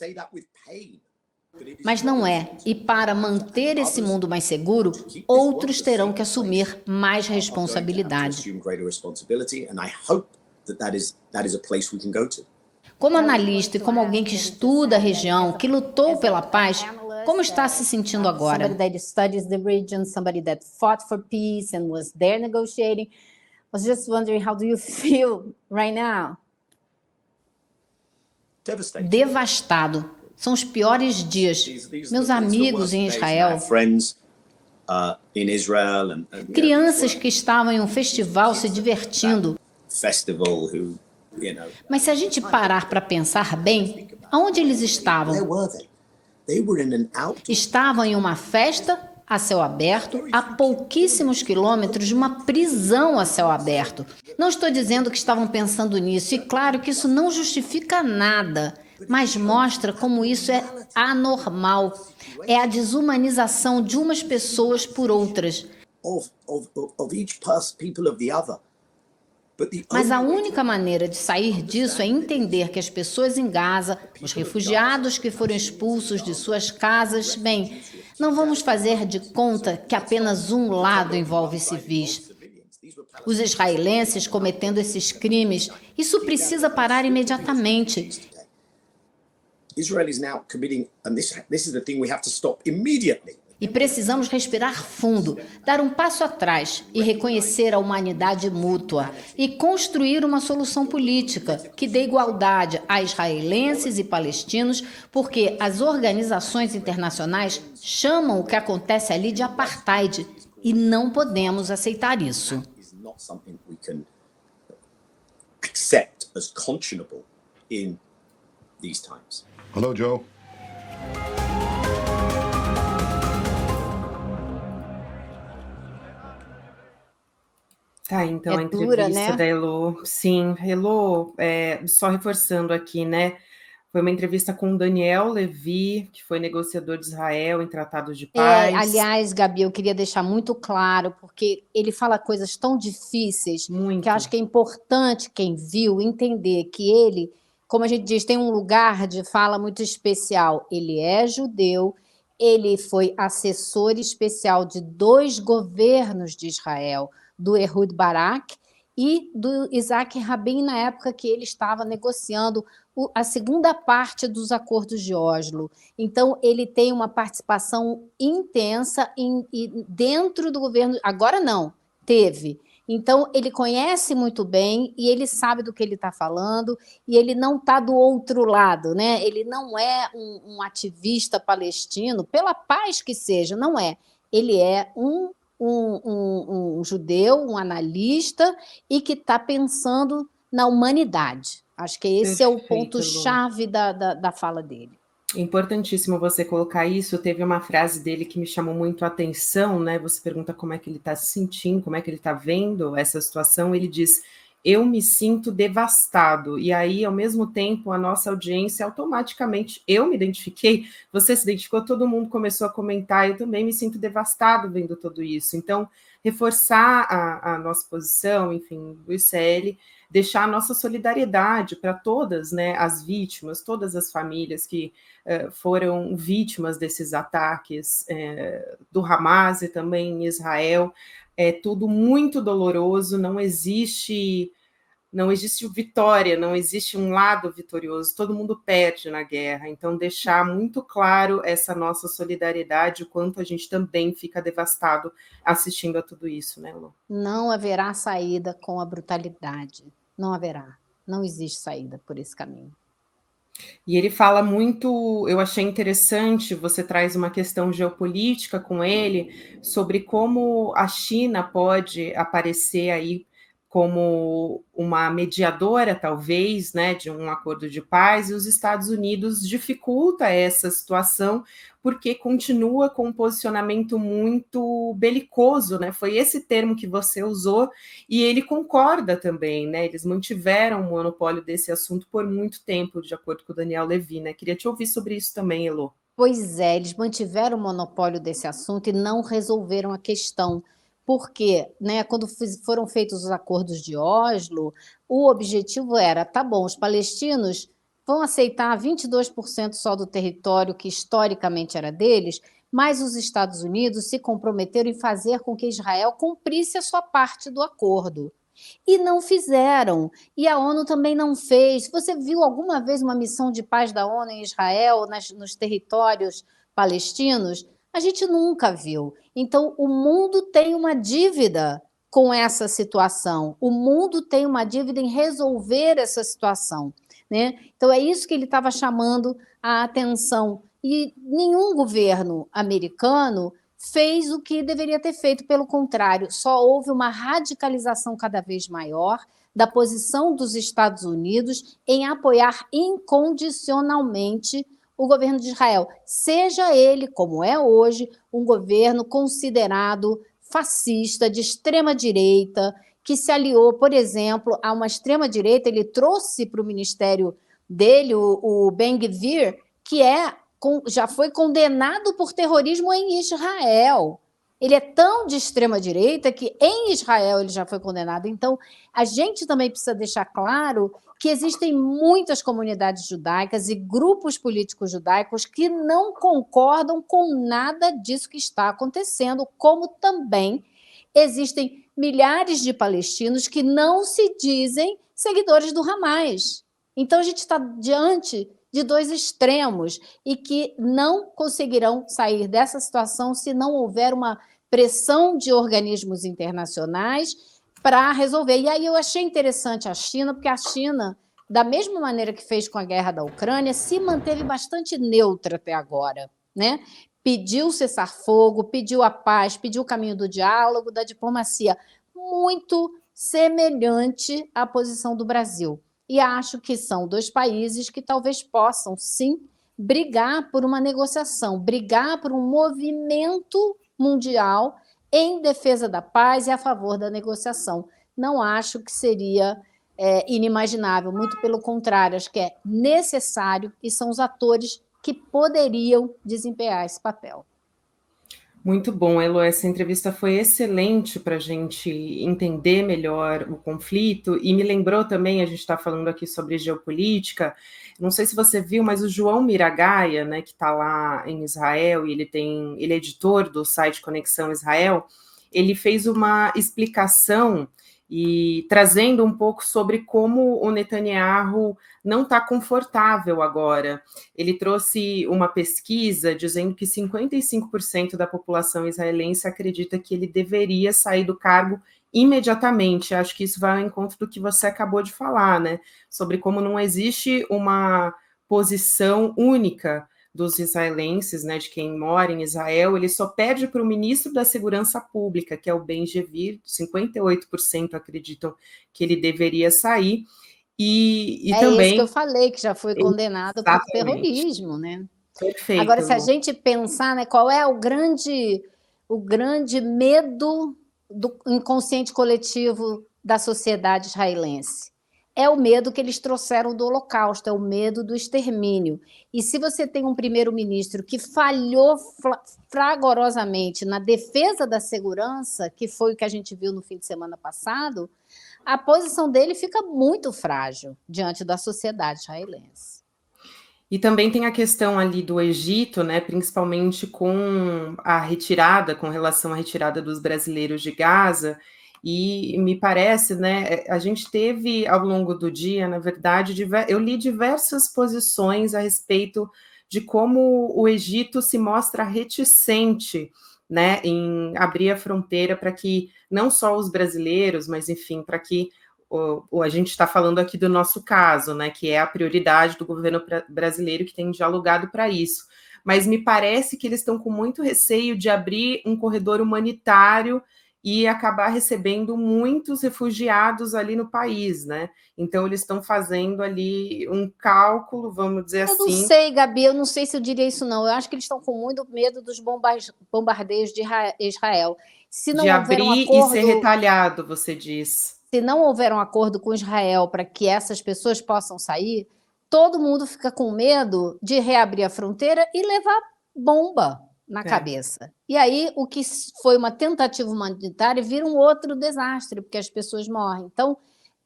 Mas não é. E para manter esse mundo mais seguro, outros terão que assumir mais responsabilidade. Como analista e como alguém que estuda a região, que lutou pela paz, como está se sentindo agora? Somebody that studies the region, somebody that fought for peace and was there negotiating. I was just wondering, how do you feel right now? Devastado. São os piores dias. Meus amigos em Israel, crianças que estavam em um festival se divertindo. Mas se a gente parar para pensar bem, aonde eles estavam? Estavam em uma festa a céu aberto, a pouquíssimos quilômetros de uma prisão a céu aberto. Não estou dizendo que estavam pensando nisso, e claro que isso não justifica nada, mas mostra como isso é anormal. É a desumanização de umas pessoas por outras. Mas a única maneira de sair disso é entender que as pessoas em Gaza, os refugiados que foram expulsos de suas casas, bem, não vamos fazer de conta que apenas um lado envolve civis. Os israelenses cometendo esses crimes, isso precisa parar imediatamente. E precisamos respirar fundo, dar um passo atrás e reconhecer a humanidade mútua e construir uma solução política que dê igualdade a israelenses e palestinos, porque as organizações internacionais chamam o que acontece ali de apartheid e não podemos aceitar isso. Hello, Joe. Tá, então a dura, entrevista né? da Elo, sim, Elo, só reforçando aqui, né, foi uma entrevista com o Daniel Levy, que foi negociador de Israel em tratados de paz. Aliás, Gabi, eu queria deixar muito claro, porque ele fala coisas tão difíceis, Muito. que eu acho que é importante quem viu entender que ele, como a gente diz, tem um lugar de fala muito especial. Ele é judeu, ele foi assessor especial de 2 governos de Israel, do Ehud Barak e do Isaac Rabin, na época que ele estava negociando a segunda parte dos acordos de Oslo. Então, ele tem uma participação intensa dentro do governo. Agora não, teve. Então, ele conhece muito bem e ele sabe do que ele está falando e ele não está do outro lado, né? Ele não é um ativista palestino, pela paz que seja, não é. Ele é um judeu, um analista e que está pensando na humanidade. Acho que esse é o ponto-chave da fala dele. Importantíssimo você colocar isso. Teve uma frase dele que me chamou muito a atenção, né? Você pergunta como é que ele está se sentindo, como é que ele está vendo essa situação. Ele diz: eu me sinto devastado. E aí, ao mesmo tempo, a nossa audiência automaticamente, eu me identifiquei, você se identificou, todo mundo começou a comentar, eu também me sinto devastado vendo tudo isso. Então, reforçar a nossa posição, enfim, do ICL, deixar a nossa solidariedade para todas, né, as vítimas, todas as famílias que foram vítimas desses ataques do Hamas e também em Israel, é tudo muito doloroso, não existe vitória, não existe um lado vitorioso, todo mundo perde na guerra. Então, deixar muito claro essa nossa solidariedade, o quanto a gente também fica devastado assistindo a tudo isso, né, Lu? Não haverá saída com a brutalidade. Não haverá. Não existe saída por esse caminho. E ele fala muito, eu achei interessante, você traz uma questão geopolítica com ele, sobre como a China pode aparecer aí como uma mediadora, talvez, né, de um acordo de paz, e os Estados Unidos dificulta essa situação, porque continua com um posicionamento muito belicoso, né? Foi esse termo que você usou, e ele concorda também, né? Eles mantiveram o monopólio desse assunto por muito tempo, de acordo com o Daniel Levy, né? Queria te ouvir sobre isso também, Elô. Pois é, eles mantiveram o monopólio desse assunto e não resolveram a questão. Porque, né, quando foram feitos os acordos de Oslo, o objetivo era, tá bom, os palestinos vão aceitar 22% só do território que historicamente era deles, mas os Estados Unidos se comprometeram em fazer com que Israel cumprisse a sua parte do acordo. E não fizeram. E a ONU também não fez. Você viu alguma vez uma missão de paz da ONU em Israel, nos territórios palestinos? A gente nunca viu. Então, o mundo tem uma dívida com essa situação. O mundo tem uma dívida em resolver essa situação, né? Então, é isso que ele estava chamando a atenção. E nenhum governo americano fez o que deveria ter feito, pelo contrário, só houve uma radicalização cada vez maior da posição dos Estados Unidos em apoiar incondicionalmente o governo de Israel, seja ele, como é hoje, um governo considerado fascista, de extrema-direita, que se aliou, por exemplo, a uma extrema-direita. Ele trouxe para o ministério dele o Ben-Gvir, que já foi condenado por terrorismo em Israel. Ele é tão de extrema-direita que em Israel ele já foi condenado. Então, a gente também precisa deixar claro que existem muitas comunidades judaicas e grupos políticos judaicos que não concordam com nada disso que está acontecendo, como também existem milhares de palestinos que não se dizem seguidores do Hamas. Então, a gente está diante de dois extremos e que não conseguirão sair dessa situação se não houver uma pressão de organismos internacionais para resolver. E aí eu achei interessante a China, porque a China, da mesma maneira que fez com a guerra da Ucrânia, se manteve bastante neutra até agora, né? Pediu cessar-fogo, pediu a paz, pediu o caminho do diálogo, da diplomacia, muito semelhante à posição do Brasil. E acho que são dois países que talvez possam, sim, brigar por uma negociação, brigar por um movimento mundial em defesa da paz e a favor da negociação. Não acho que seria inimaginável, muito pelo contrário, acho que é necessário e são os atores que poderiam desempenhar esse papel. Muito bom, Elo, essa entrevista foi excelente para a gente entender melhor o conflito e me lembrou também, a gente está falando aqui sobre geopolítica, não sei se você viu, mas o João Miragaia, né, que está lá em Israel e ele é editor do site Conexão Israel, ele fez uma explicação e trazendo um pouco sobre como o Netanyahu não está confortável agora. Ele trouxe uma pesquisa dizendo que 55% da população israelense acredita que ele deveria sair do cargo imediatamente. Acho que isso vai ao encontro do que você acabou de falar, né? Sobre como não existe uma posição única dos israelenses, né, de quem mora em Israel. Ele só pede para o ministro da Segurança Pública, que é o Ben-Gvir, 58% acreditam que ele deveria sair, e também... É isso que eu falei, que já foi condenado por terrorismo, né? Perfeito. Agora, se a gente pensar, né, qual é o grande medo do inconsciente coletivo da sociedade israelense? É o medo que eles trouxeram do Holocausto, é o medo do extermínio. E se você tem um primeiro-ministro que falhou fragorosamente na defesa da segurança, que foi o que a gente viu no fim de semana passado, a posição dele fica muito frágil diante da sociedade israelense. E também tem a questão ali do Egito, né, principalmente com a retirada, com relação à retirada dos brasileiros de Gaza, e me parece, né, a gente teve ao longo do dia, na verdade, eu li diversas posições a respeito de como o Egito se mostra reticente, né, em abrir a fronteira para que não só os brasileiros, mas enfim, para que a gente está falando aqui do nosso caso, né, que é a prioridade do governo brasileiro que tem dialogado para isso. Mas me parece que eles estão com muito receio de abrir um corredor humanitário e acabar recebendo muitos refugiados ali no país, né? Então eles estão fazendo ali um cálculo, vamos dizer assim. Eu não sei, Gabi, eu não sei se eu diria isso, não. Eu acho que eles estão com muito medo dos bombardeios de Israel. Se não de houver um abrir acordo, e ser retalhado, você diz. se não houver um acordo com Israel para que essas pessoas possam sair, todo mundo fica com medo de reabrir a fronteira e levar bomba na cabeça. E aí, o que foi uma tentativa humanitária vira um outro desastre, porque as pessoas morrem. Então,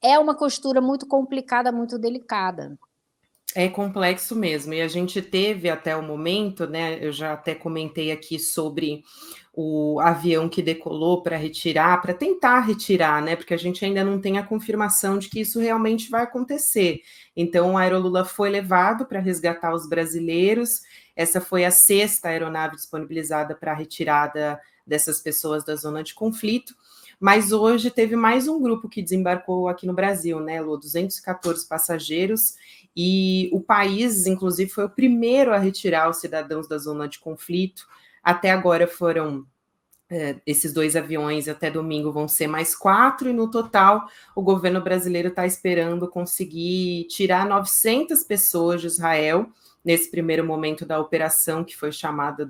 é uma costura muito complicada, muito delicada. É complexo mesmo, e a gente teve até o momento, né? Eu já até comentei aqui sobre o avião que decolou para retirar, para tentar retirar, né? Porque a gente ainda não tem a confirmação de que isso realmente vai acontecer. Então, o Aerolula foi levado para resgatar os brasileiros. Essa foi a 6ª aeronave disponibilizada para a retirada dessas pessoas da zona de conflito. Mas hoje teve mais um grupo que desembarcou aqui no Brasil, né, Lô? 214 passageiros, e o país, inclusive, foi o primeiro a retirar os cidadãos da zona de conflito. Até agora foram esses 2 aviões, até domingo vão ser mais 4, e no total o governo brasileiro está esperando conseguir tirar 900 pessoas de Israel, nesse primeiro momento da operação, que foi chamada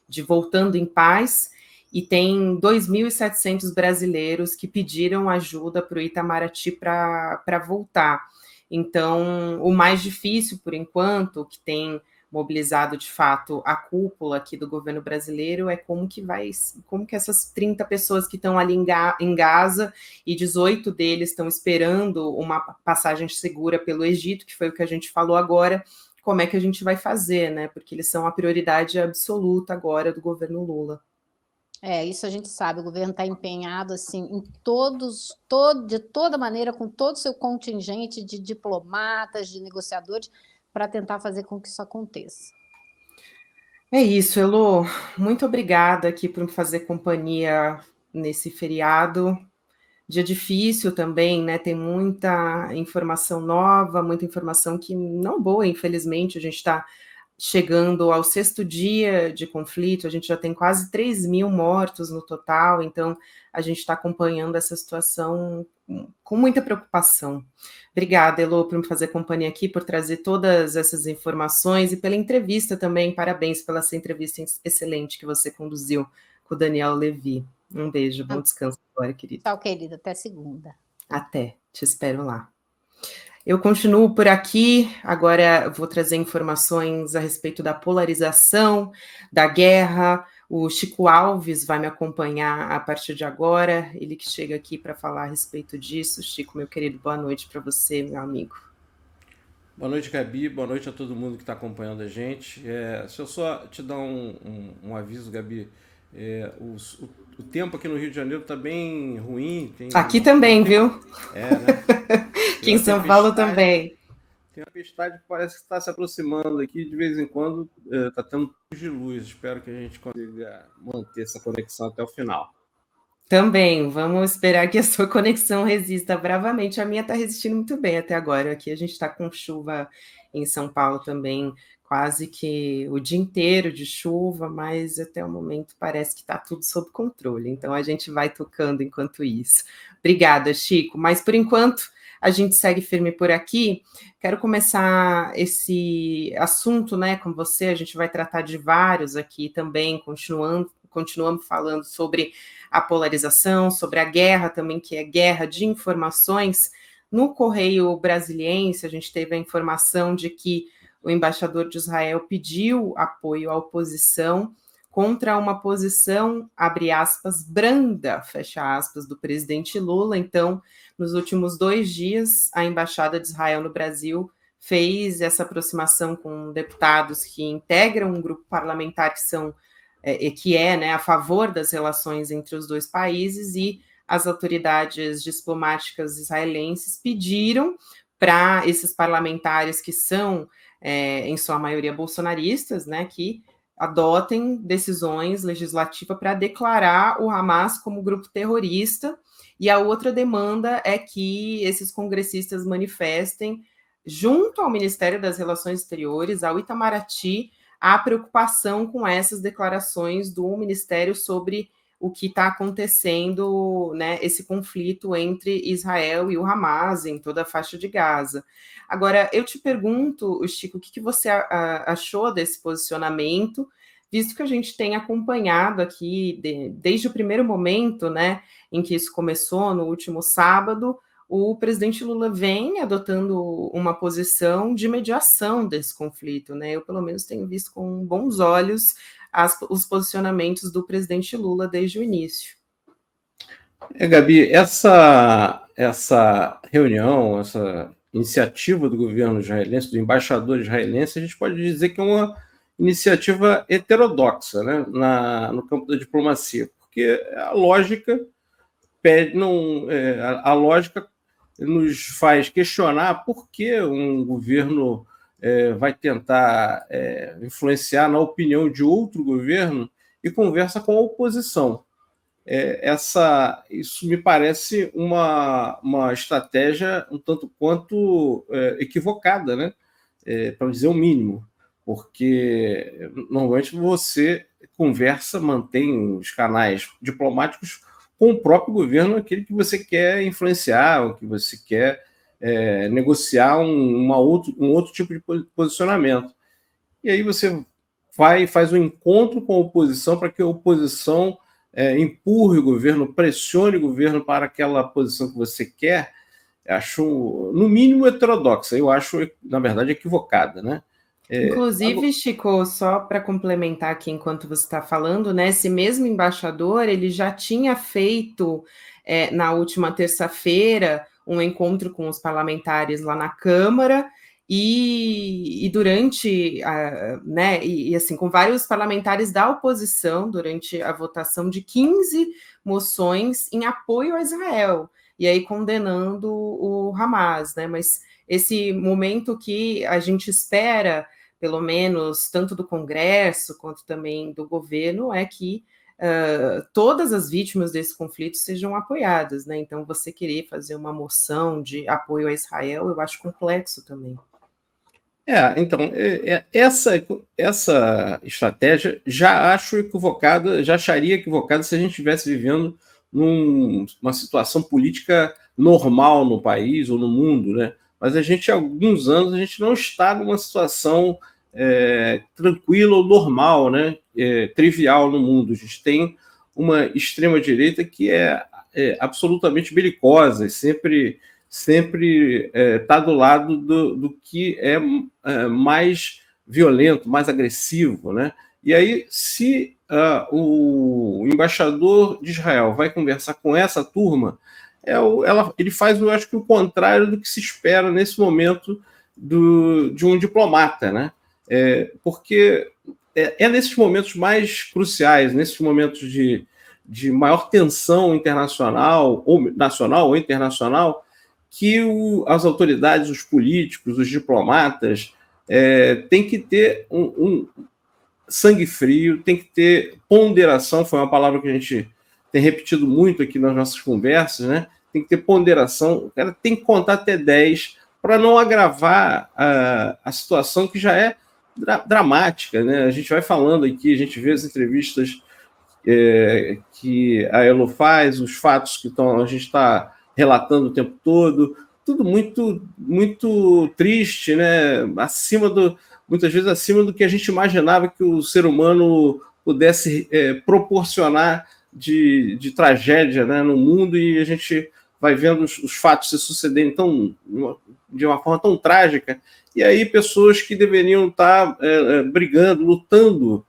de Voltando em Paz, e tem 2.700 brasileiros que pediram ajuda para o Itamaraty para voltar. Então, o mais difícil, por enquanto, que tem mobilizado de fato a cúpula aqui do governo brasileiro é como que essas 30 pessoas que estão ali em Gaza, e 18 deles estão esperando uma passagem segura pelo Egito, que foi o que a gente falou agora, como é que a gente vai fazer, né? Porque eles são a prioridade absoluta agora do governo Lula. Isso a gente sabe, o governo está empenhado assim, de toda maneira, com todo o seu contingente de diplomatas, de negociadores, para tentar fazer com que isso aconteça. É isso, Elô. Muito obrigada aqui por me fazer companhia nesse feriado. Dia difícil também, né? Tem muita informação nova, muita informação que não boa, infelizmente. A gente está chegando ao 6º dia de conflito, a gente já tem quase 3.000 mortos no total, então a gente está acompanhando essa situação com muita preocupação. Obrigada, Elô, por me fazer companhia aqui, por trazer todas essas informações e pela entrevista também. Parabéns pela essa entrevista excelente que você conduziu com o Daniel Levy. Um beijo, bom descanso agora, querida. Tchau, querida, até segunda. Até, te espero lá. Eu continuo por aqui, agora vou trazer informações a respeito da polarização, da guerra. O Chico Alves vai me acompanhar a partir de agora, ele que chega aqui para falar a respeito disso. Chico, meu querido, boa noite para você, meu amigo. Boa noite, Gabi, boa noite a todo mundo que está acompanhando a gente. Se eu só te dar um aviso, Gabi, o tempo aqui no Rio de Janeiro está bem ruim. Aqui também, viu? Né? Aqui em São Paulo também. Tem uma tempestade que parece que está se aproximando aqui, de vez em quando está tendo de luz. Espero que a gente consiga manter essa conexão até o final. Também, vamos esperar que a sua conexão resista bravamente. A minha está resistindo muito bem até agora. Aqui a gente está com chuva em São Paulo também, quase que o dia inteiro de chuva, mas até o momento parece que está tudo sob controle. Então a gente vai tocando enquanto isso. Obrigada, Chico. Mas por enquanto a gente segue firme por aqui. Quero começar esse assunto, né, com você. A gente vai tratar de vários aqui também, continuamos falando sobre a polarização, sobre a guerra também, que é guerra de informações. No Correio Brasiliense, a gente teve a informação de que o embaixador de Israel pediu apoio à oposição contra uma posição, abre aspas, branda, fecha aspas, do presidente Lula. Então, nos últimos 2 dias, a Embaixada de Israel no Brasil fez essa aproximação com deputados que integram um grupo parlamentar que é, né, a favor das relações entre os dois países, e as autoridades diplomáticas israelenses pediram para esses parlamentares que são, em sua maioria, bolsonaristas, né, que adotem decisões legislativas para declarar o Hamas como grupo terrorista. E a outra demanda é que esses congressistas manifestem, junto ao Ministério das Relações Exteriores, ao Itamaraty, a preocupação com essas declarações do Ministério sobre o que está acontecendo, né, esse conflito entre Israel e o Hamas em toda a faixa de Gaza. Agora, eu te pergunto, Chico, o que você achou desse posicionamento, visto que a gente tem acompanhado aqui, desde o primeiro momento, né, em que isso começou, no último sábado, o presidente Lula vem adotando uma posição de mediação desse conflito, né? Eu, pelo menos, tenho visto com bons olhos os posicionamentos do presidente Lula desde o início. Gabi, essa reunião, essa iniciativa do governo israelense, do embaixador israelense, a gente pode dizer que é uma iniciativa heterodoxa, né, no campo da diplomacia, porque a lógica nos faz questionar por que um governo vai tentar influenciar na opinião de outro governo e conversa com a oposição. Isso me parece uma estratégia um tanto quanto equivocada, né? Para dizer o mínimo, porque normalmente você conversa, mantém os canais diplomáticos com o próprio governo, aquele que você quer influenciar, ou que você quer negociar um outro tipo de posicionamento. E aí você faz um encontro com a oposição para que a oposição empurre o governo, pressione o governo para aquela posição que você quer. Acho, no mínimo, heterodoxa. Eu acho, na verdade, equivocada, né? Inclusive, Chico, só para complementar aqui enquanto você está falando, né, esse mesmo embaixador, ele já tinha feito, na última terça-feira, um encontro com os parlamentares lá na Câmara, e durante, né, e assim, com vários parlamentares da oposição, durante a votação de 15 moções em apoio a Israel, e aí condenando o Hamas, né, mas esse momento que a gente espera, pelo menos, tanto do Congresso quanto também do governo, é que todas as vítimas desse conflito sejam apoiadas, né? Então, você querer fazer uma moção de apoio a Israel, eu acho complexo também. Então, essa estratégia já acharia equivocada se a gente estivesse vivendo numa situação política normal no país ou no mundo, né? Mas há alguns anos, a gente não está numa situação tranquila ou normal, né? Trivial no mundo. A gente tem uma extrema-direita que é absolutamente belicosa e sempre está do lado do que é mais violento, mais agressivo, né? E aí, se o embaixador de Israel vai conversar com essa turma, ele faz, eu acho que, o contrário do que se espera nesse momento de um diplomata, né? Porque nesses momentos mais cruciais, nesses momentos de maior tensão internacional, ou nacional ou internacional, que as autoridades, os políticos, os diplomatas têm que ter um sangue frio, tem que ter ponderação, foi uma palavra que a gente tem repetido muito aqui nas nossas conversas, né? Tem que ter ponderação, o cara tem que contar até 10 para não agravar a situação que já é dramática, né? A gente vai falando aqui, a gente vê as entrevistas que a Elo faz, os fatos que a gente está relatando o tempo todo, tudo muito, muito triste, né? Muitas vezes acima do que a gente imaginava que o ser humano pudesse proporcionar de tragédia, né, no mundo, e a gente vai vendo os fatos se sucederem de uma forma tão trágica, e aí pessoas que deveriam estar brigando, lutando,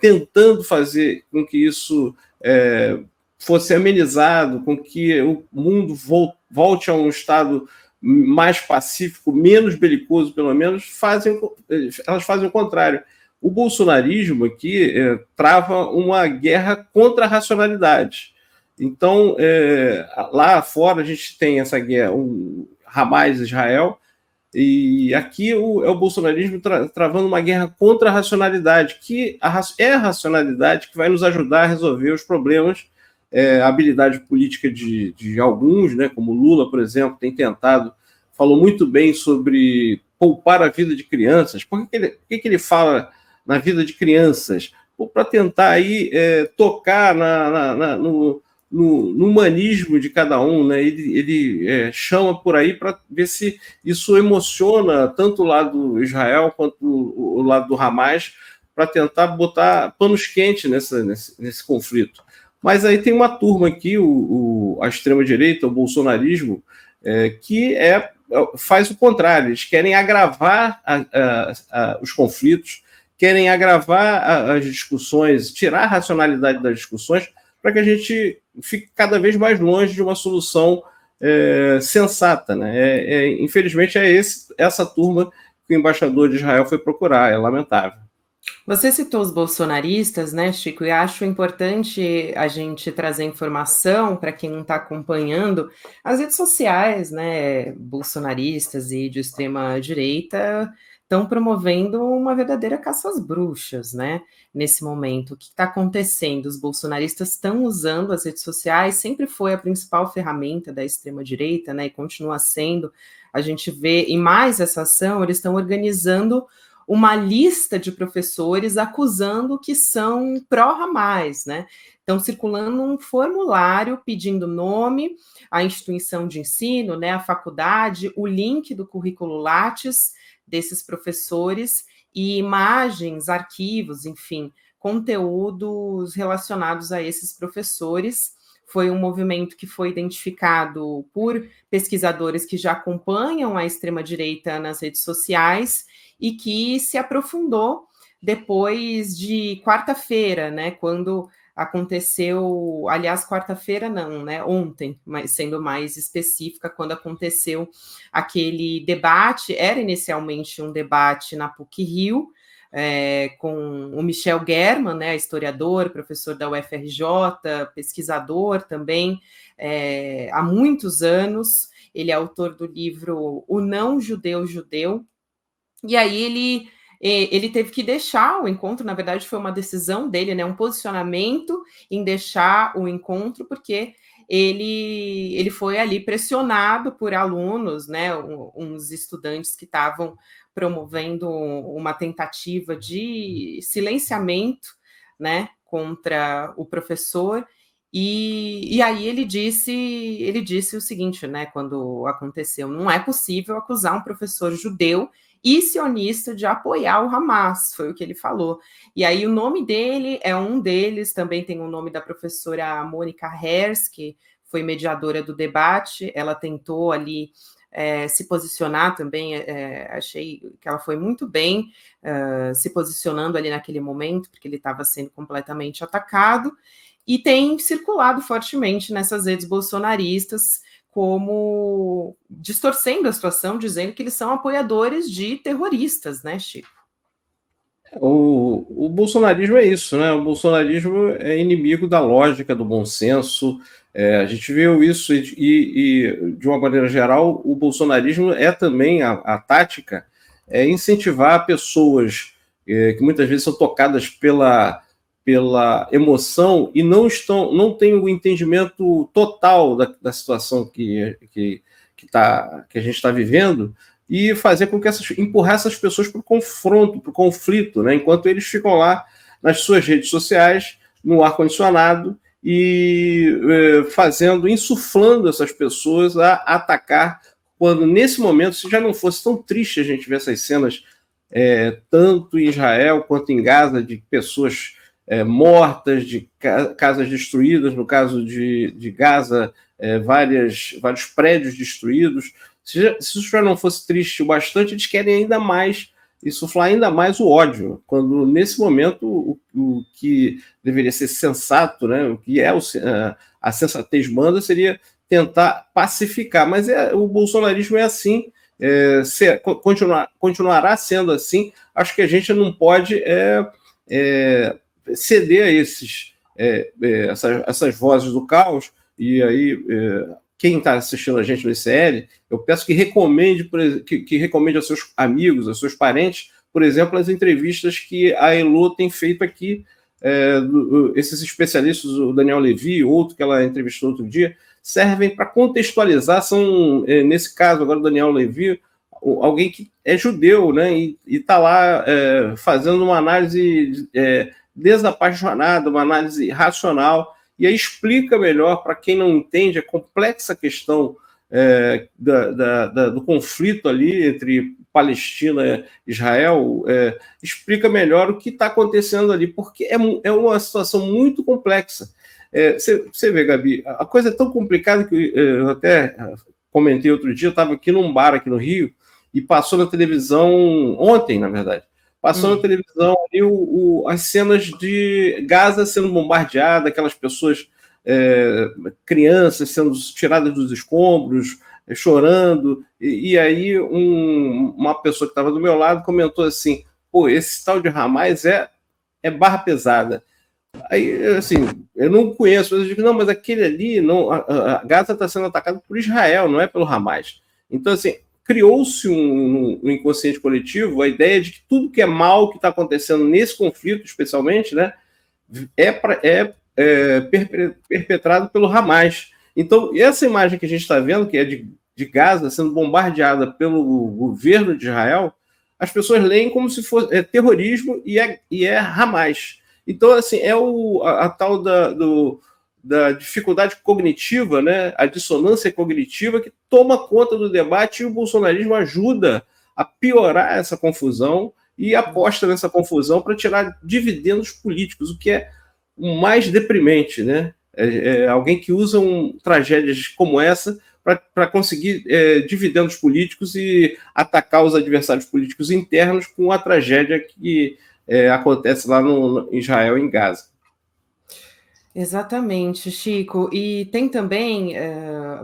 tentando fazer com que isso fosse amenizado, com que o mundo volte a um estado mais pacífico, menos belicoso, pelo menos, elas fazem o contrário. O bolsonarismo aqui trava uma guerra contra a racionalidade. Então, lá fora a gente tem essa guerra, Hamas e Israel, e aqui é o bolsonarismo travando uma guerra contra a racionalidade, que é a racionalidade que vai nos ajudar a resolver os problemas. A habilidade política de alguns, né, como Lula, por exemplo, tem tentado, falou muito bem sobre poupar a vida de crianças. Por que ele fala na vida de crianças? Para tentar aí tocar no humanismo de cada um, né? Ele chama por aí para ver se isso emociona tanto o lado do Israel quanto o lado do Hamas, para tentar botar panos quentes nesse conflito. Mas aí tem uma turma aqui, a extrema-direita, o bolsonarismo, que faz o contrário. Eles querem agravar os conflitos, querem agravar as discussões, tirar a racionalidade das discussões, para que a gente fique cada vez mais longe de uma solução sensata, né? Infelizmente, essa turma que o embaixador de Israel foi procurar, é lamentável. Você citou os bolsonaristas, né, Chico? E acho importante a gente trazer informação para quem não está acompanhando. As redes sociais, né, bolsonaristas e de extrema direita estão promovendo uma verdadeira caça às bruxas, né? Nesse momento, o que está acontecendo? Os bolsonaristas estão usando as redes sociais, sempre foi a principal ferramenta da extrema direita, né? E continua sendo. A gente vê, e mais essa ação, eles estão organizando uma lista de professores acusando que são pró-Hamas, né? Estão circulando um formulário pedindo nome, a instituição de ensino, né, a faculdade, o link do currículo Lattes desses professores e imagens, arquivos, enfim, conteúdos relacionados a esses professores. Foi um movimento que foi identificado por pesquisadores que já acompanham a extrema-direita nas redes sociais e que se aprofundou depois de quarta-feira, né, quando aconteceu, aliás, quarta-feira não, né, ontem, mas sendo mais específica, quando aconteceu aquele debate, era inicialmente um debate na PUC-Rio, com o Michel German, né, historiador, professor da UFRJ, pesquisador também, há muitos anos, ele é autor do livro O Não Judeu Judeu, e aí ele teve que deixar o encontro, na verdade foi uma decisão dele, né, um posicionamento em deixar o encontro, porque ele foi ali pressionado por alunos, né, uns estudantes que estavam promovendo uma tentativa de silenciamento, né, contra o professor, e aí ele disse o seguinte, né, quando aconteceu, não é possível acusar um professor judeu e sionista de apoiar o Hamas, foi o que ele falou. E aí o nome dele é um deles, também tem o nome da professora Mônica Hers, que foi mediadora do debate, ela tentou ali se posicionar também, achei que ela foi muito bem se posicionando ali naquele momento, porque ele estava sendo completamente atacado, e tem circulado fortemente nessas redes bolsonaristas, como distorcendo a situação, dizendo que eles são apoiadores de terroristas, né, Chico? O bolsonarismo é isso, né? O bolsonarismo é inimigo da lógica, do bom senso. A gente viu isso e, de uma maneira geral, o bolsonarismo é também a tática, incentivar pessoas que muitas vezes são tocadas pela emoção e não têm o entendimento total da situação que a gente está vivendo, e fazer com que empurrar essas pessoas para o confronto, para o conflito, né? Enquanto eles ficam lá nas suas redes sociais, no ar-condicionado, e insuflando essas pessoas a atacar, quando nesse momento, se já não fosse tão triste a gente ver essas cenas, tanto em Israel quanto em Gaza, de pessoas mortas, de casas destruídas, no caso de Gaza, vários prédios destruídos. Se isso já não fosse triste o bastante, eles querem ainda mais, insuflar ainda mais o ódio, quando nesse momento o que deveria ser sensato, né, o que a sensatez manda, seria tentar pacificar. Mas o bolsonarismo é assim, continuará sendo assim. Acho que a gente não pode ceder a essas vozes do caos. E aí, quem está assistindo a gente no ICL, eu peço que recomende aos seus amigos, aos seus parentes, por exemplo, as entrevistas que a Elo tem feito aqui, esses especialistas, o Daniel Levy, outro que ela entrevistou outro dia, servem para contextualizar. São, nesse caso, agora o Daniel Levy, alguém que é judeu, né, e está lá fazendo uma análise desapaixonada, uma análise racional, e aí explica melhor, para quem não entende a complexa questão do conflito ali entre Palestina e Israel, explica melhor o que está acontecendo ali, porque é uma situação muito complexa. Você vê, Gabi, a coisa é tão complicada que eu até comentei outro dia, eu estava aqui num bar aqui no Rio, e passou na televisão, ontem, na verdade, passou na televisão ali as cenas de Gaza sendo bombardeada, aquelas pessoas, crianças sendo tiradas dos escombros, chorando, e aí uma pessoa que estava do meu lado comentou assim: pô, esse tal de Hamas é barra pesada. Aí, assim, eu não conheço, mas eu digo, não, mas aquele ali, não, a Gaza está sendo atacada por Israel, não é pelo Hamas. Então, assim, criou-se no inconsciente coletivo a ideia de que tudo que é mal que está acontecendo nesse conflito, especialmente, né, perpetrado pelo Hamas. Então, essa imagem que a gente está vendo, que é de Gaza sendo bombardeada pelo governo de Israel, as pessoas leem como se fosse terrorismo e é Hamas. Então, assim, a tal da dificuldade cognitiva, né, a dissonância cognitiva que toma conta do debate, e o bolsonarismo ajuda a piorar essa confusão e aposta nessa confusão para tirar dividendos políticos, o que é o mais deprimente, né? Alguém que usa tragédias como essa para conseguir dividendos políticos e atacar os adversários políticos internos com a tragédia que acontece lá no Israel, em Gaza. Exatamente, Chico. E tem também,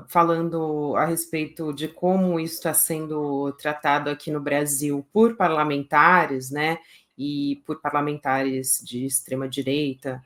falando a respeito de como isso está sendo tratado aqui no Brasil por parlamentares, né, e por parlamentares de extrema-direita,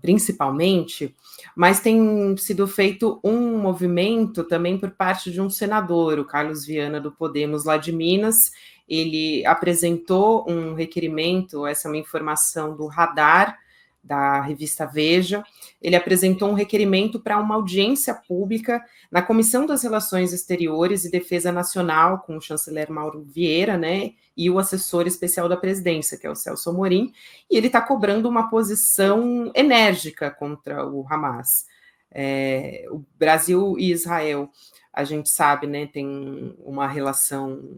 principalmente, mas tem sido feito um movimento também por parte de um senador, o Carlos Viana, do Podemos, lá de Minas. Ele apresentou um requerimento, essa é uma informação do Radar, da revista Veja. Ele apresentou um requerimento para uma audiência pública na Comissão das Relações Exteriores e Defesa Nacional, com o chanceler Mauro Vieira, né, e o assessor especial da presidência, que é o Celso Amorim, e ele está cobrando uma posição enérgica contra o Hamas. O Brasil e Israel, a gente sabe, né, tem uma relação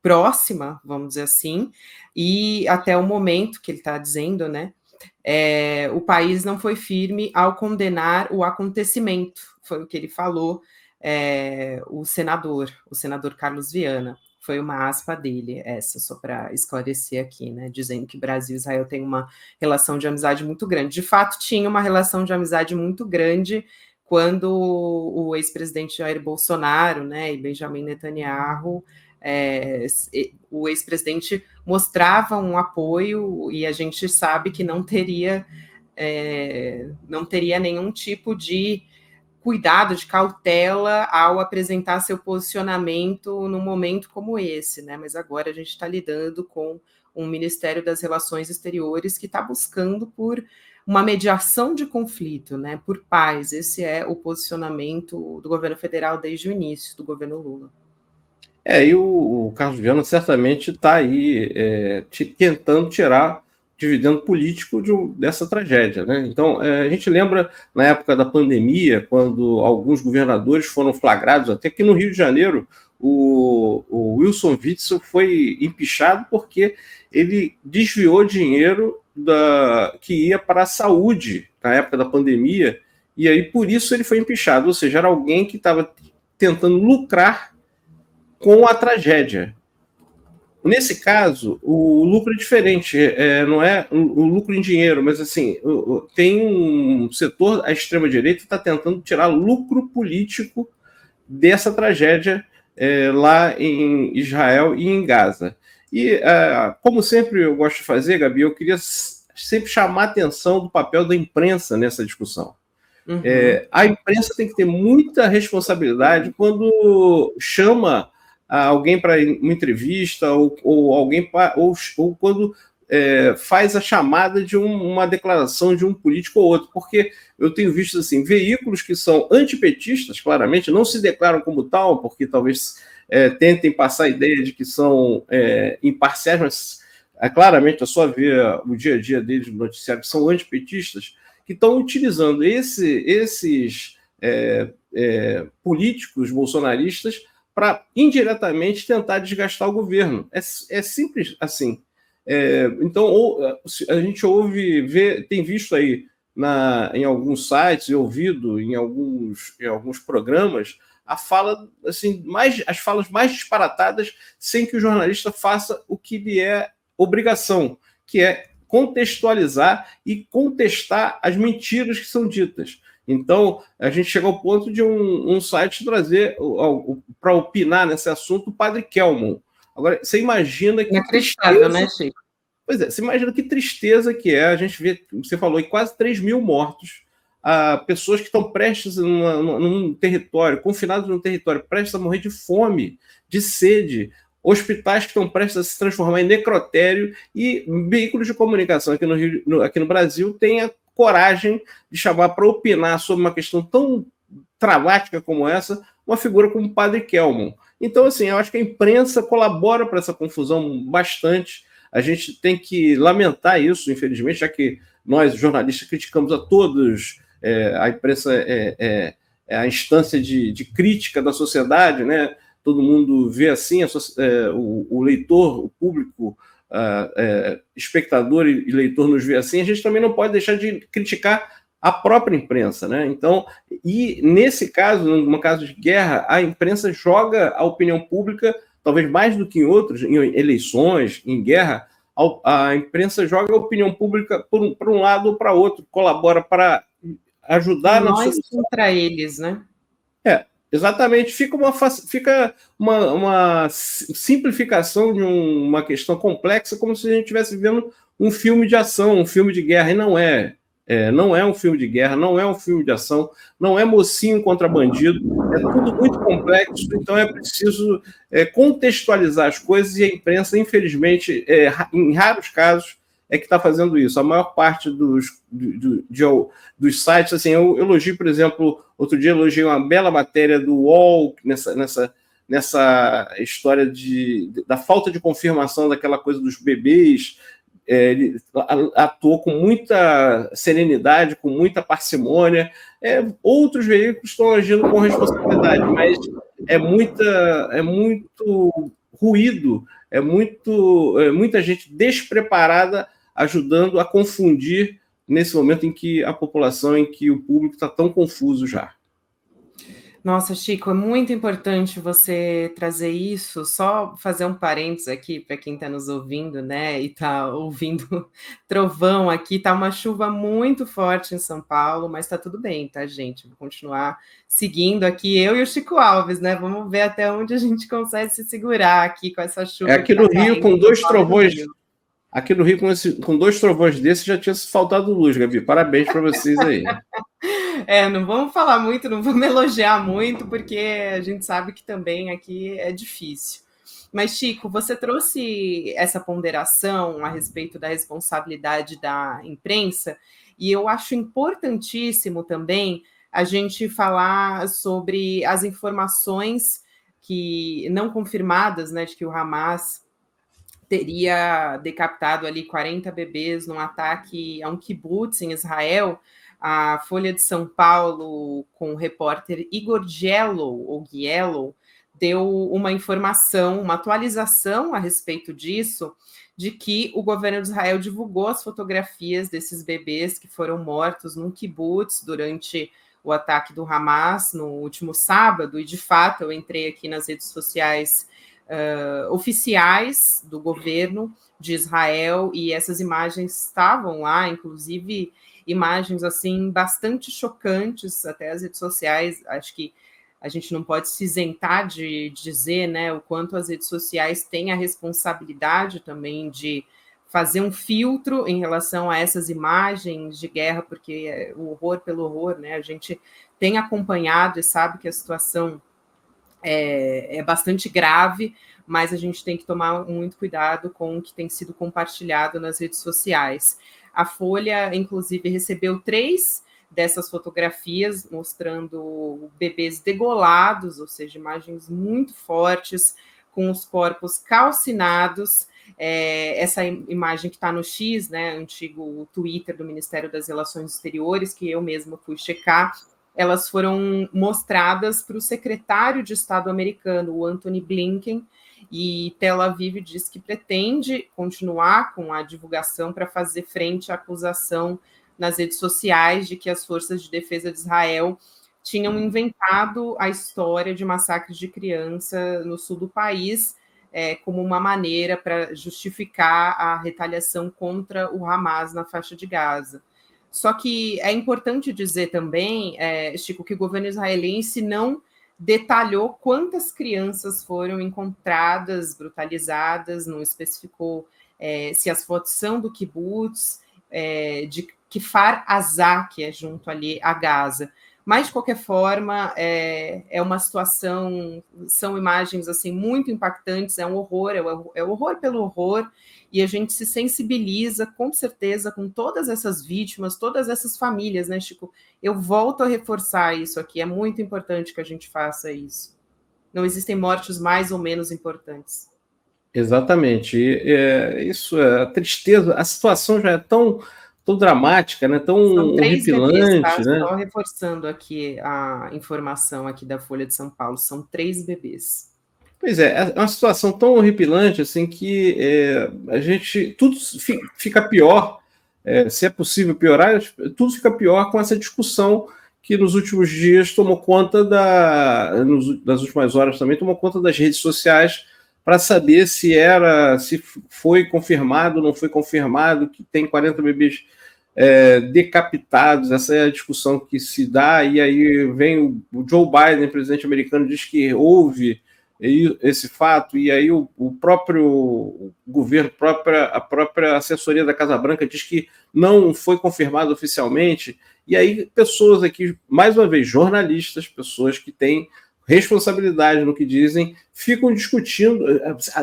próxima, vamos dizer assim, e até o momento que ele está dizendo, né, o país não foi firme ao condenar o acontecimento, foi o que ele falou, o senador Carlos Viana, foi uma aspa dele, essa, só para esclarecer aqui, né, dizendo que Brasil e Israel têm uma relação de amizade muito grande. De fato, tinha uma relação de amizade muito grande quando o ex-presidente Jair Bolsonaro, né, e Benjamin Netanyahu, o ex-presidente mostrava um apoio, e a gente sabe que não teria nenhum tipo de cuidado, de cautela ao apresentar seu posicionamento num momento como esse, né? Mas agora a gente está lidando com um Ministério das Relações Exteriores que está buscando por uma mediação de conflito, né? Por paz. Esse é o posicionamento do governo federal desde o início do governo Lula. E o Carlos Viana certamente está aí tentando tirar dividendo político dessa tragédia, né? Então, a gente lembra, na época da pandemia, quando alguns governadores foram flagrados, até que no Rio de Janeiro, o Wilson Witzel foi empichado porque ele desviou dinheiro que ia para a saúde na época da pandemia, e aí por isso ele foi empichado, ou seja, era alguém que estava tentando lucrar com a tragédia. nesse caso, o lucro é diferente, não é o lucro em dinheiro, mas assim, tem um setor, a extrema-direita está tentando tirar lucro político dessa tragédia lá em Israel e em Gaza. E, como sempre eu gosto de fazer, Gabi, eu queria sempre chamar a atenção do papel da imprensa nessa discussão. Uhum. A imprensa tem que ter muita responsabilidade quando chama alguém para uma entrevista ou alguém ou quando faz a chamada de uma declaração de um político ou outro, porque eu tenho visto assim, veículos que são antipetistas, claramente, não se declaram como tal, porque talvez tentem passar a ideia de que são imparciais, mas claramente é só ver o dia a dia deles no noticiário, que são antipetistas, que estão utilizando esses políticos bolsonaristas para indiretamente tentar desgastar o governo. É simples assim. Então, a gente tem visto aí em alguns sites e ouvido em alguns programas a fala, assim, as falas mais disparatadas sem que o jornalista faça o que lhe é obrigação, que é contextualizar e contestar as mentiras que são ditas. Então, a gente chegou ao ponto de um site trazer, para opinar nesse assunto, o padre Kelmon. Agora, você imagina que... Inacreditável, né, Chico? Pois é, você imagina que tristeza que é. A gente vê, você falou, em quase 3 mil mortos, pessoas que estão prestes num território, confinados num território, prestes a morrer de fome, de sede, hospitais que estão prestes a se transformar em necrotério, e veículos de comunicação aqui no Brasil têm a coragem de chamar para opinar sobre uma questão tão traumática como essa, uma figura como o padre Kelmon. Então, assim, eu acho que a imprensa colabora para essa confusão bastante. A gente tem que lamentar isso, infelizmente, já que nós, jornalistas, criticamos a todos, a imprensa é a instância de crítica da sociedade, né? Todo mundo vê assim, o leitor, o público, espectador e leitor nos vê assim. A gente também não pode deixar de criticar a própria imprensa, né? Então, e nesse caso, num caso de guerra, a imprensa joga a opinião pública, talvez mais do que em outros, em eleições, em guerra, a imprensa joga a opinião pública para um lado ou para outro, colabora para ajudar nós contra eles, né? Exatamente, fica uma simplificação de uma questão complexa, como se a gente estivesse vendo um filme de ação, um filme de guerra, e não é. Não é um filme de guerra, não é um filme de ação, não é mocinho contra bandido, é tudo muito complexo, então é preciso contextualizar as coisas, e a imprensa, infelizmente, em raros casos, é que está fazendo isso. A maior parte dos sites, assim, eu elogio, por exemplo, outro dia elogiei uma bela matéria do UOL nessa história da falta de confirmação daquela coisa dos bebês. Ele atuou com muita serenidade, com muita parcimônia. Outros veículos estão agindo com responsabilidade, mas é muito ruído, muita gente despreparada ajudando a confundir nesse momento em que a população, em que o público está tão confuso já. Nossa, Chico, é muito importante você trazer isso. Só fazer um parênteses aqui para quem está nos ouvindo, né? E está ouvindo trovão aqui. Tá uma chuva muito forte em São Paulo, mas está tudo bem, tá, gente? Vou continuar seguindo aqui, eu e o Chico Alves, né? Vamos ver até onde a gente consegue se segurar aqui com essa chuva. Aqui no Rio, com 2 trovões. Aqui no Rio, com 2 trovões desses, já tinha faltado luz, Gabi. Parabéns para vocês aí. Não vamos falar muito, não vamos elogiar muito, porque a gente sabe que também aqui é difícil. Mas, Chico, você trouxe essa ponderação a respeito da responsabilidade da imprensa, e eu acho importantíssimo também a gente falar sobre as informações que não confirmadas, né, de que o Hamas teria decapitado ali 40 bebês num ataque a um kibbutz em Israel. A Folha de São Paulo, com o repórter Igor Giello, deu uma informação, uma atualização a respeito disso, de que o governo de Israel divulgou as fotografias desses bebês que foram mortos num kibbutz durante o ataque do Hamas no último sábado, e de fato eu entrei aqui nas redes sociais oficiais do governo de Israel, e essas imagens estavam lá, inclusive imagens assim bastante chocantes, até as redes sociais, acho que a gente não pode se isentar de dizer, né, o quanto as redes sociais têm a responsabilidade também de fazer um filtro em relação a essas imagens de guerra, porque é o horror pelo horror, né? A gente tem acompanhado e sabe que a situação é bastante grave, mas a gente tem que tomar muito cuidado com o que tem sido compartilhado nas redes sociais. A Folha, inclusive, recebeu 3 dessas fotografias mostrando bebês degolados, ou seja, imagens muito fortes, com os corpos calcinados. Essa imagem que está no X, né, antigo Twitter do Ministério das Relações Exteriores, que eu mesma fui checar, elas foram mostradas para o secretário de Estado americano, o Antony Blinken, e Tel Aviv diz que pretende continuar com a divulgação para fazer frente à acusação nas redes sociais de que as forças de defesa de Israel tinham inventado a história de massacres de criança no sul do país como uma maneira para justificar a retaliação contra o Hamas na faixa de Gaza. Só que é importante dizer também, Chico, que o governo israelense não detalhou quantas crianças foram encontradas, brutalizadas, não especificou se as fotos são do kibbutz, de Kfar Azá, que é junto ali a Gaza. Mas, de qualquer forma, é uma situação, são imagens assim muito impactantes, é um horror, é horror pelo horror, e a gente se sensibiliza, com certeza, com todas essas vítimas, todas essas famílias, né, Chico? Eu volto a reforçar isso aqui, é muito importante que a gente faça isso. Não existem mortes mais ou menos importantes. Exatamente. Isso é a tristeza, a situação já é tão dramática, né? Tão horripilante, bebês, tá? né? Só reforçando aqui a informação aqui da Folha de São Paulo, são 3 bebês. Pois é uma situação tão horripilante assim que a gente tudo fica pior, se é possível piorar, tudo fica pior com essa discussão que nos últimos dias tomou conta nas últimas horas também tomou conta das redes sociais para saber se foi confirmado, não foi confirmado, que tem 40 bebês decapitados. Essa é a discussão que se dá, e aí vem o Joe Biden, presidente americano, diz que houve esse fato, e aí o próprio governo, a própria assessoria da Casa Branca diz que não foi confirmado oficialmente, e aí pessoas aqui, mais uma vez, jornalistas, pessoas que têm responsabilidade no que dizem, ficam discutindo,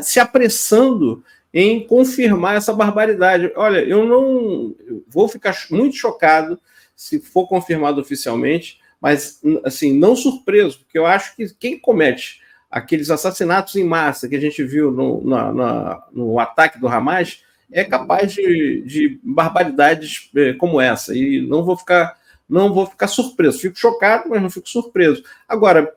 se apressando em confirmar essa barbaridade. Olha, eu vou ficar muito chocado se for confirmado oficialmente, mas assim, não surpreso, porque eu acho que quem comete aqueles assassinatos em massa que a gente viu no ataque do Hamas é capaz de barbaridades como essa, e não vou ficar surpreso. Fico chocado, mas não fico surpreso. Agora,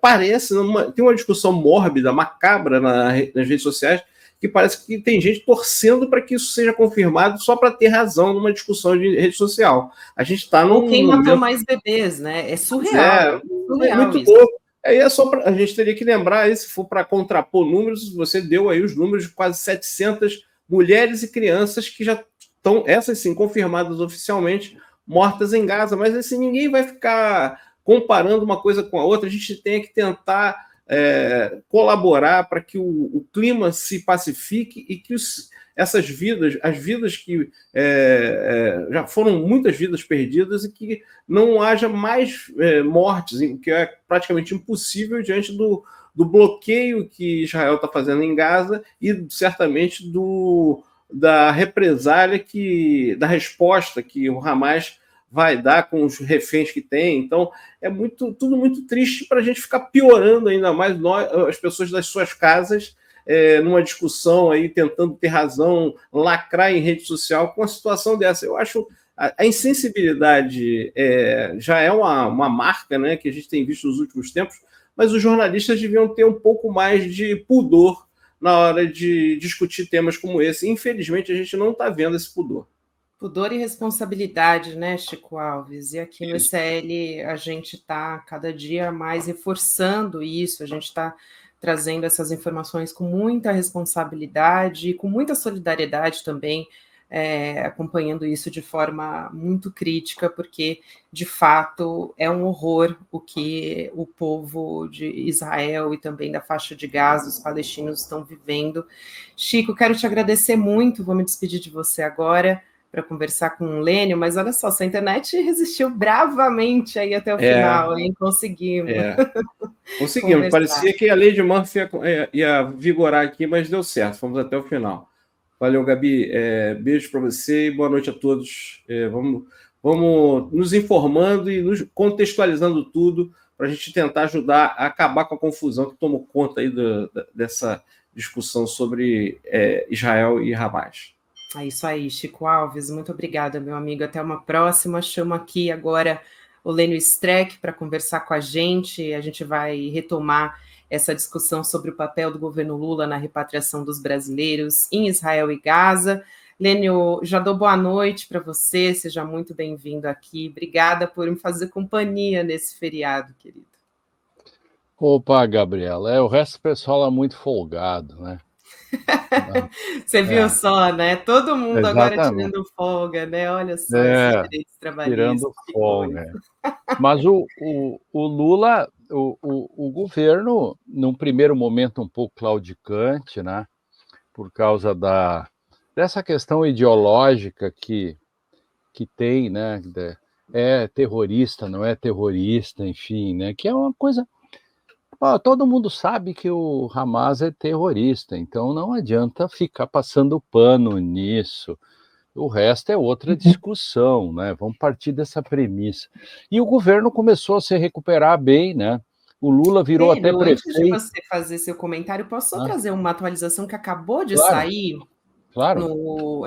tem uma discussão mórbida, macabra nas redes sociais, que parece que tem gente torcendo para que isso seja confirmado só para ter razão numa discussão de rede social. A gente está num... Quem matou mais bebês, né? É surreal. É muito louco. Aí a gente teria que lembrar, se for para contrapor números, você deu aí os números de quase 700 mulheres e crianças que já estão, essas sim, confirmadas oficialmente, mortas em Gaza, mas assim, ninguém vai ficar comparando uma coisa com a outra. A gente tem que tentar colaborar para que o clima se pacifique e que essas vidas, as vidas que já foram muitas vidas perdidas, e que não haja mais mortes, que é praticamente impossível diante do bloqueio que Israel está fazendo em Gaza e certamente da represália, da resposta que o Hamas vai dar com os reféns que tem. Então, tudo muito triste para a gente ficar piorando ainda mais as pessoas das suas casas, numa discussão aí, tentando ter razão, lacrar em rede social com uma situação dessa. Eu acho a insensibilidade já é uma marca, né, que a gente tem visto nos últimos tempos, mas os jornalistas deviam ter um pouco mais de pudor na hora de discutir temas como esse. Infelizmente, a gente não está vendo esse pudor. Pudor e responsabilidade, né, Chico Alves? E aqui no ECL a gente está cada dia mais reforçando isso, a gente está trazendo essas informações com muita responsabilidade e com muita solidariedade também, acompanhando isso de forma muito crítica, porque, de fato, é um horror o que o povo de Israel e também da faixa de Gaza, os palestinos, estão vivendo. Chico, quero te agradecer muito, vou me despedir de você agora, para conversar com o Lênio, mas olha só, sua internet resistiu bravamente aí até o final, hein? Conseguimos. Conseguimos. Parecia que a lei de Murphy ia vigorar aqui, mas deu certo, fomos até o final. Valeu, Gabi. Beijo para você e boa noite a todos. Vamos nos informando e nos contextualizando tudo para a gente tentar ajudar a acabar com a confusão que tomou conta aí dessa discussão sobre Israel e Hamas. É isso aí, Chico Alves, muito obrigada, meu amigo, até uma próxima. Chamo aqui agora o Lênio Streck para conversar com a gente vai retomar essa discussão sobre o papel do governo Lula na repatriação dos brasileiros em Israel e Gaza. Lênio, já dou boa noite para você, seja muito bem-vindo aqui, obrigada por me fazer companhia nesse feriado, querido. Opa, Gabriela, o resto do pessoal é muito folgado, né? Você viu só, né? Todo mundo Exatamente. Agora tirando folga, né? Olha só esses direitos trabalhistas. Tirando folga. Mas o Lula, o governo, num primeiro momento um pouco claudicante, né? Por causa dessa questão ideológica que tem, né? É terrorista, não é terrorista, enfim, né? Que é uma coisa... todo mundo sabe que o Hamas é terrorista, então não adianta ficar passando pano nisso. O resto é outra discussão, né? Vamos partir dessa premissa. E o governo começou a se recuperar bem, né? O Lula virou até prefeito. Antes de você fazer seu comentário, posso só trazer uma atualização que acabou de sair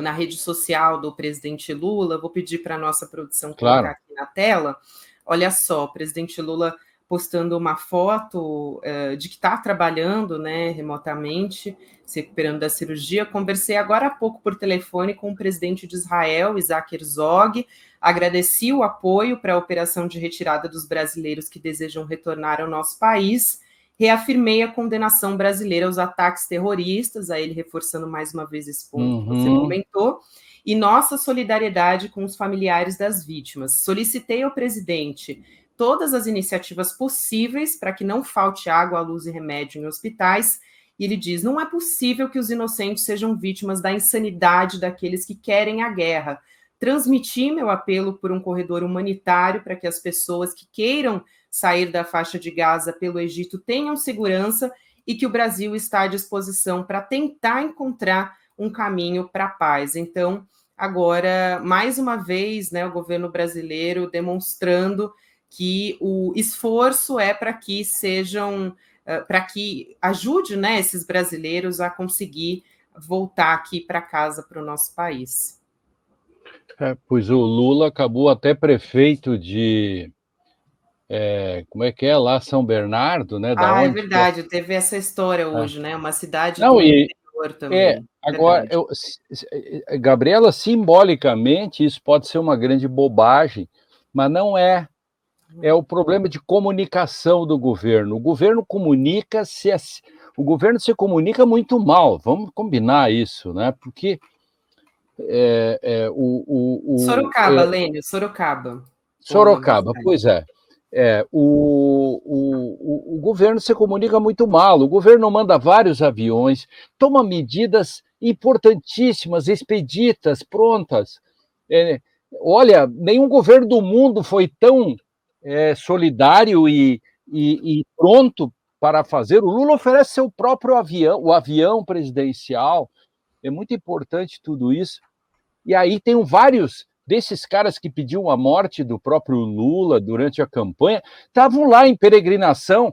na rede social do presidente Lula? Vou pedir para a nossa produção colocar aqui na tela. Olha só, o presidente Lula postando uma foto de que está trabalhando, né, remotamente, se recuperando da cirurgia. Conversei agora há pouco por telefone com o presidente de Israel, Isaac Herzog, agradeci o apoio para a operação de retirada dos brasileiros que desejam retornar ao nosso país, reafirmei a condenação brasileira aos ataques terroristas, a ele reforçando mais uma vez esse ponto que você comentou, e nossa solidariedade com os familiares das vítimas. Solicitei ao presidente todas as iniciativas possíveis para que não falte água, luz e remédio em hospitais, e ele diz, não é possível que os inocentes sejam vítimas da insanidade daqueles que querem a guerra. Transmiti meu apelo por um corredor humanitário para que as pessoas que queiram sair da faixa de Gaza pelo Egito tenham segurança e que o Brasil está à disposição para tentar encontrar um caminho para a paz. Então, agora, mais uma vez, né, o governo brasileiro demonstrando que o esforço é para que para que ajude, né, esses brasileiros a conseguir voltar aqui para casa, para o nosso país. Pois o Lula acabou até prefeito de, como é que é, lá São Bernardo, né? É verdade, teve essa história hoje, né? Uma cidade do interior também. Agora, Gabriela, simbolicamente, isso pode ser uma grande bobagem, mas não é. É o problema de comunicação do governo. O governo o governo se comunica muito mal. Vamos combinar isso, né? Porque Sorocaba, Lênio, Sorocaba. Sorocaba, pois é. O governo se comunica muito mal. O governo manda vários aviões, toma medidas importantíssimas, expeditas, prontas. Olha, nenhum governo do mundo foi tão solidário e pronto para fazer. O Lula oferece seu próprio avião, o avião presidencial. É muito importante tudo isso. E aí tem vários desses caras que pediam a morte do próprio Lula durante a campanha, estavam lá em peregrinação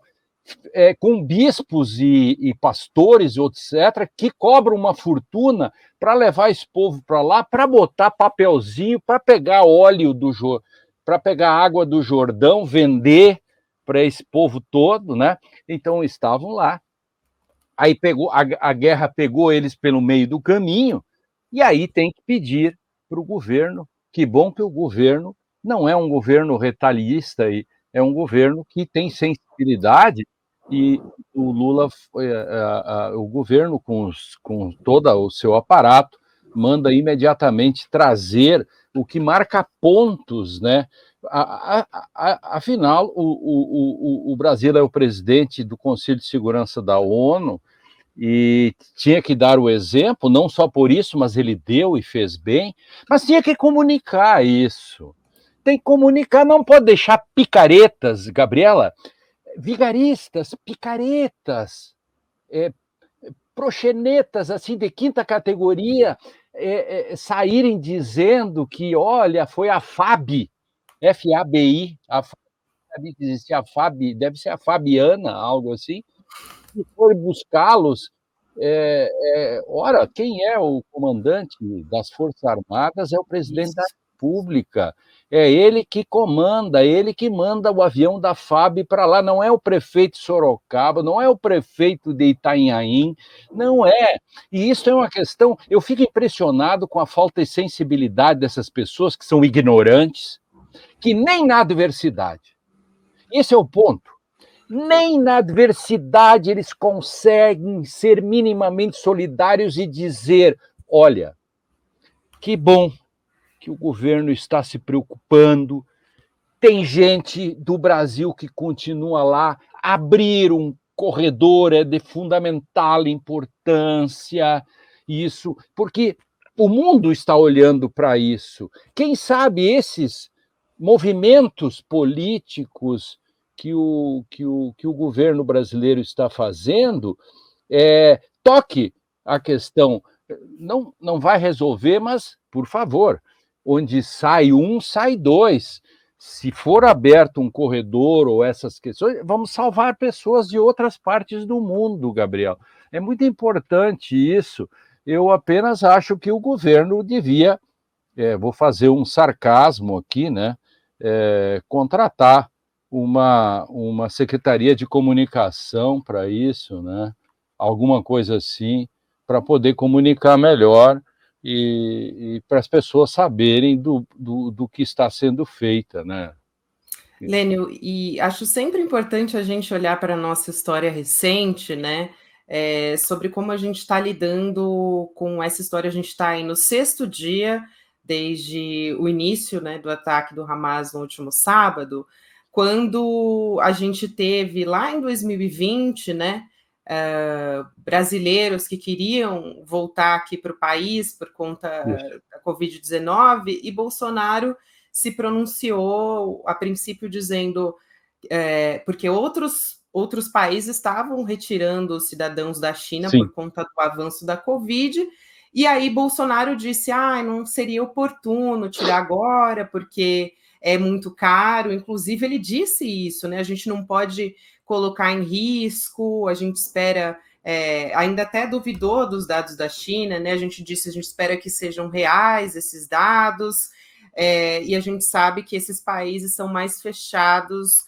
com bispos e pastores, etc., que cobram uma fortuna para levar esse povo para lá, para botar papelzinho, para pegar óleo para pegar água do Jordão, vender para esse povo todo, né? Então estavam lá. Aí a guerra pegou eles pelo meio do caminho, e aí tem que pedir para o governo. Que bom que o governo não é um governo retalhista, é um governo que tem sensibilidade e o Lula, o governo, com todo o seu aparato, manda imediatamente trazer o que marca pontos, né? Afinal, o Brasil é o presidente do Conselho de Segurança da ONU e tinha que dar o exemplo, não só por isso, mas ele deu e fez bem, mas tinha que comunicar isso. Tem que comunicar, não pode deixar picaretas, Gabriela, vigaristas, picaretas, proxenetas assim de quinta categoria saírem dizendo que, olha, foi a FABI, F-A-B-I, sabia que existia a FABI, deve ser a Fabiana, algo assim, e foi buscá-los. Ora, quem é o comandante das Forças Armadas é o presidente da República. É ele que comanda, ele que manda o avião da FAB para lá, não é o prefeito de Sorocaba, não é o prefeito de Itanhaém, não é. E isso é uma questão, eu fico impressionado com a falta de sensibilidade dessas pessoas que são ignorantes, que nem na adversidade. Esse é o ponto. Nem na adversidade eles conseguem ser minimamente solidários e dizer, olha, que bom que o governo está se preocupando, tem gente do Brasil que continua lá, abrir um corredor é de fundamental importância, isso, porque o mundo está olhando para isso. Quem sabe esses movimentos políticos que o governo brasileiro está fazendo toque a questão. Não vai resolver, mas, por favor, onde sai um, sai dois. Se for aberto um corredor ou essas questões, vamos salvar pessoas de outras partes do mundo, Gabriel. É muito importante isso. Eu apenas acho que o governo devia, vou fazer um sarcasmo aqui, né, contratar uma secretaria de comunicação para isso, né, alguma coisa assim, para poder comunicar melhor e para as pessoas saberem do que está sendo feita, né? Lênio, e acho sempre importante a gente olhar para a nossa história recente, né? Sobre como a gente está lidando com essa história. A gente está aí no 6º dia desde o início, né, do ataque do Hamas no último sábado, quando a gente teve lá em 2020, né, brasileiros que queriam voltar aqui para o país por conta da Covid-19, e Bolsonaro se pronunciou a princípio dizendo, porque outros países estavam retirando os cidadãos da China por conta do avanço da Covid, e aí Bolsonaro disse, não seria oportuno tirar agora, porque é muito caro. Inclusive ele disse isso, né? A gente não pode colocar em risco, a gente espera, ainda até duvidou dos dados da China, né? A gente disse, a gente espera que sejam reais esses dados, e a gente sabe que esses países são mais fechados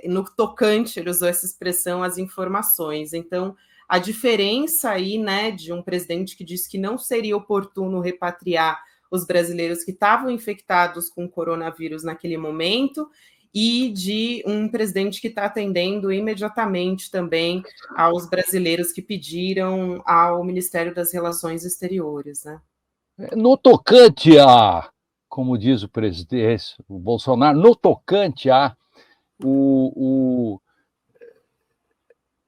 no tocante, ele usou essa expressão, as informações. Então, a diferença aí, né, de um presidente que disse que não seria oportuno repatriar os brasileiros que estavam infectados com coronavírus naquele momento, e de um presidente que está atendendo imediatamente também aos brasileiros que pediram ao Ministério das Relações Exteriores, né? No tocante a, como diz o presidente, o Bolsonaro, no tocante a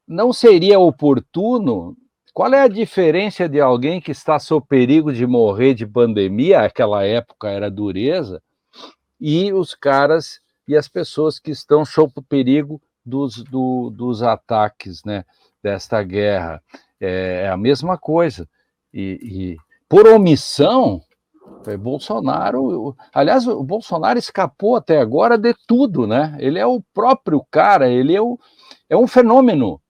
não seria oportuno. Qual é a diferença de alguém que está sob perigo de morrer de pandemia, aquela época era dureza, e os caras e as pessoas que estão sob o perigo dos ataques, né, desta guerra? É a mesma coisa. E por omissão, Bolsonaro... Aliás, o Bolsonaro escapou até agora de tudo, né? Ele é o próprio cara, ele é um fenômeno.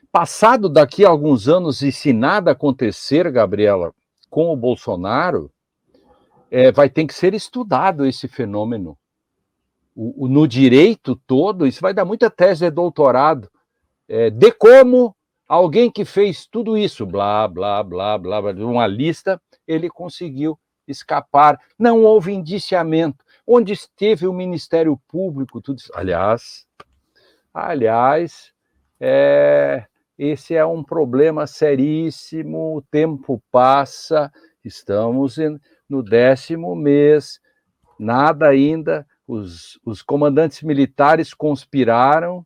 Passado daqui a alguns anos, e se nada acontecer, Gabriela, com o Bolsonaro, vai ter que ser estudado esse fenômeno. No direito todo, isso vai dar muita tese de doutorado, de como alguém que fez tudo isso, blá, blá, blá, blá, blá, uma lista, ele conseguiu escapar. Não houve indiciamento. Onde esteve o Ministério Público? Tudo isso. Aliás, esse é um problema seríssimo, o tempo passa, estamos no 10º mês, nada ainda, os comandantes militares conspiraram,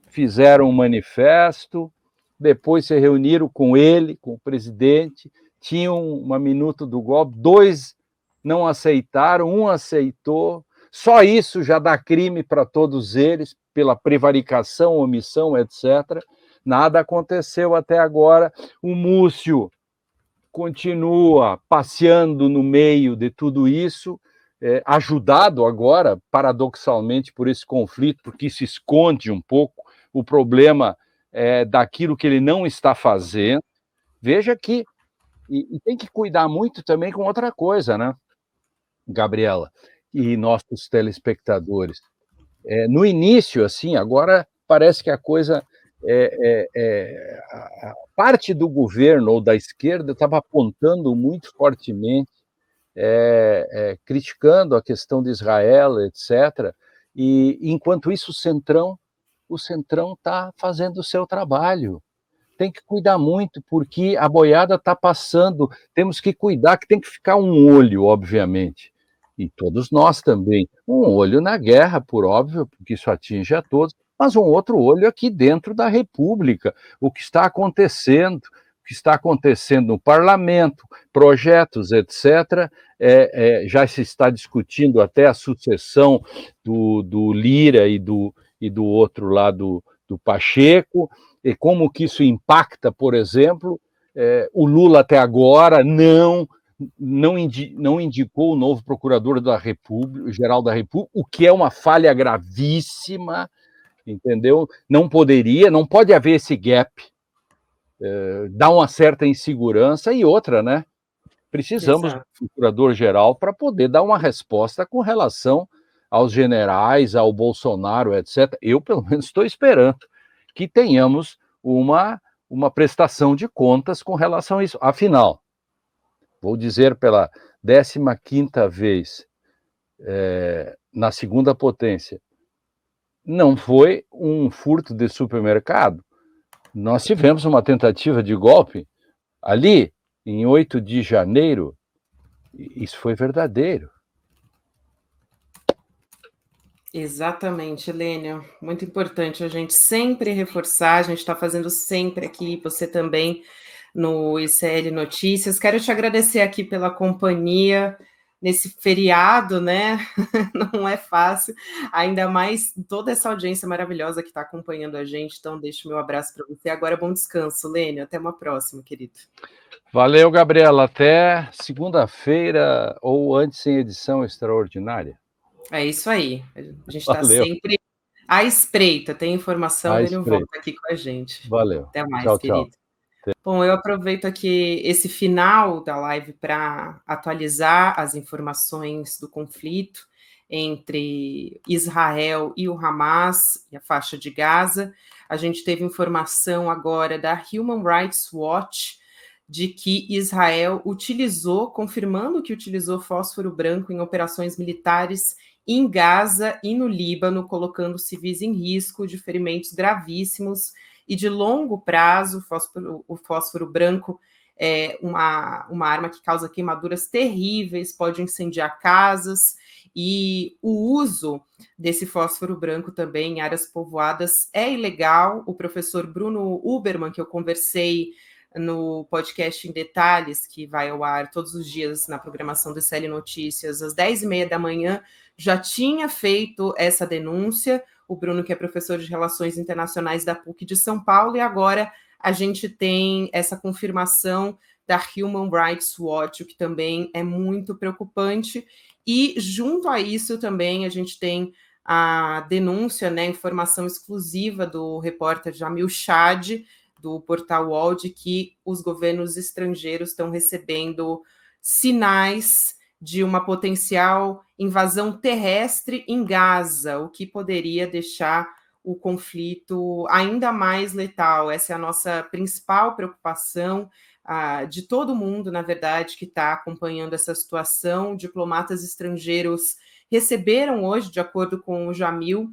fizeram um manifesto, depois se reuniram com ele, com o presidente, tinham uma minuta do golpe, 2 não aceitaram, 1 aceitou, só isso já dá crime para todos eles, pela prevaricação, omissão, etc. Nada aconteceu até agora. O Múcio continua passeando no meio de tudo isso, ajudado agora, paradoxalmente, por esse conflito, porque isso esconde um pouco o problema daquilo que ele não está fazendo. Veja que, e tem que cuidar muito também com outra coisa, né, Gabriela, e nossos telespectadores. No início, assim, agora parece que a coisa, a parte do governo ou da esquerda estava apontando muito fortemente, criticando a questão de Israel, etc. E, enquanto isso, o Centrão está fazendo o seu trabalho. Tem que cuidar muito, porque a boiada está passando, temos que cuidar, que tem que ficar um olho, obviamente, e todos nós também, um olho na guerra, por óbvio, porque isso atinge a todos, mas um outro olho aqui dentro da República, o que está acontecendo no parlamento, projetos, etc., já se está discutindo até a sucessão do Lira e do outro lado do Pacheco, e como que isso impacta, por exemplo, o Lula até agora não indicou o novo procurador da República, geral da República, o que é uma falha gravíssima, entendeu? Não pode haver esse gap, dá uma certa insegurança, e outra, né? Precisamos do procurador-geral para poder dar uma resposta com relação aos generais, ao Bolsonaro, etc. Eu, pelo menos, estou esperando que tenhamos uma prestação de contas com relação a isso. Afinal, vou dizer pela 15ª vez, na segunda potência, não foi um furto de supermercado. Nós tivemos uma tentativa de golpe ali, em 8 de janeiro, isso foi verdadeiro. Exatamente, Helênio. Muito importante a gente sempre reforçar, a gente está fazendo sempre aqui, você também, no ICL Notícias. Quero te agradecer aqui pela companhia nesse feriado, né? Não é fácil, ainda mais toda essa audiência maravilhosa que está acompanhando a gente. Então, deixo meu abraço para você. Agora, bom descanso, Lênio. Até uma próxima, querido. Valeu, Gabriela. Até segunda-feira ou antes em edição extraordinária. É isso aí. A gente está sempre à espreita. Tem informação, Lênio volta aqui com a gente. Valeu. Até mais, tchau, querido. Tchau. Bom, eu aproveito aqui esse final da live para atualizar as informações do conflito entre Israel e o Hamas e a faixa de Gaza. A gente teve informação agora da Human Rights Watch de que Israel confirmando que utilizou fósforo branco em operações militares em Gaza e no Líbano, colocando civis em risco de ferimentos gravíssimos e de longo prazo. O fósforo branco é uma arma que causa queimaduras terríveis, pode incendiar casas, e o uso desse fósforo branco também em áreas povoadas é ilegal. O professor Bruno Uberman, que eu conversei no podcast Em Detalhes, que vai ao ar todos os dias na programação do ICL Notícias, às 10h30 da manhã, já tinha feito essa denúncia. O Bruno, que é professor de Relações Internacionais da PUC de São Paulo, e agora a gente tem essa confirmação da Human Rights Watch, o que também é muito preocupante. E, junto a isso, também a gente tem a denúncia, né, informação exclusiva do repórter Jamil Chad, do portal UOL, de que os governos estrangeiros estão recebendo sinais de uma potencial invasão terrestre em Gaza, o que poderia deixar o conflito ainda mais letal. Essa é a nossa principal preocupação, de todo mundo, na verdade, que está acompanhando essa situação. Diplomatas estrangeiros receberam hoje, de acordo com o Jamil,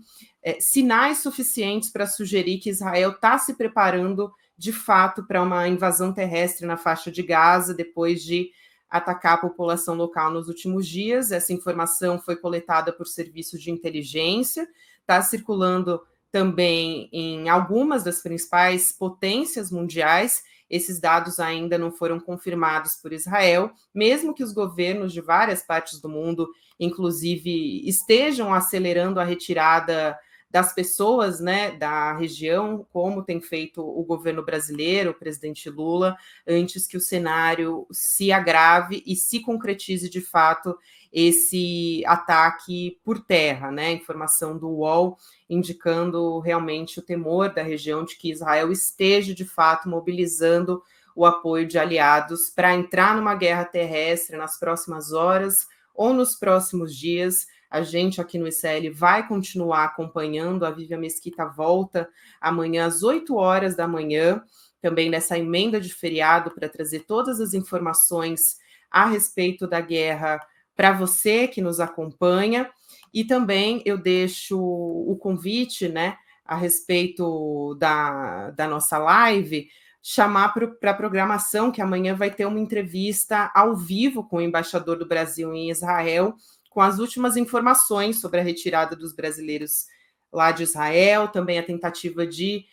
sinais suficientes para sugerir que Israel está se preparando, de fato, para uma invasão terrestre na faixa de Gaza, depois de atacar a população local nos últimos dias. Essa informação foi coletada por serviços de inteligência, está circulando também em algumas das principais potências mundiais. Esses dados ainda não foram confirmados por Israel, mesmo que os governos de várias partes do mundo, inclusive, estejam acelerando a retirada das pessoas, né, da região, como tem feito o governo brasileiro, o presidente Lula, antes que o cenário se agrave e se concretize de fato esse ataque por terra, né? Informação do UOL indicando realmente o temor da região de que Israel esteja de fato mobilizando o apoio de aliados para entrar numa guerra terrestre nas próximas horas ou nos próximos dias. A gente aqui no ICL vai continuar acompanhando. A Vivian Mesquita volta amanhã às 8 horas da manhã, também nessa emenda de feriado, para trazer todas as informações a respeito da guerra para você que nos acompanha. E também eu deixo o convite, né, a respeito da nossa live, chamar para a programação, que amanhã vai ter uma entrevista ao vivo com o embaixador do Brasil em Israel, com as últimas informações sobre a retirada dos brasileiros lá de Israel, também a tentativa de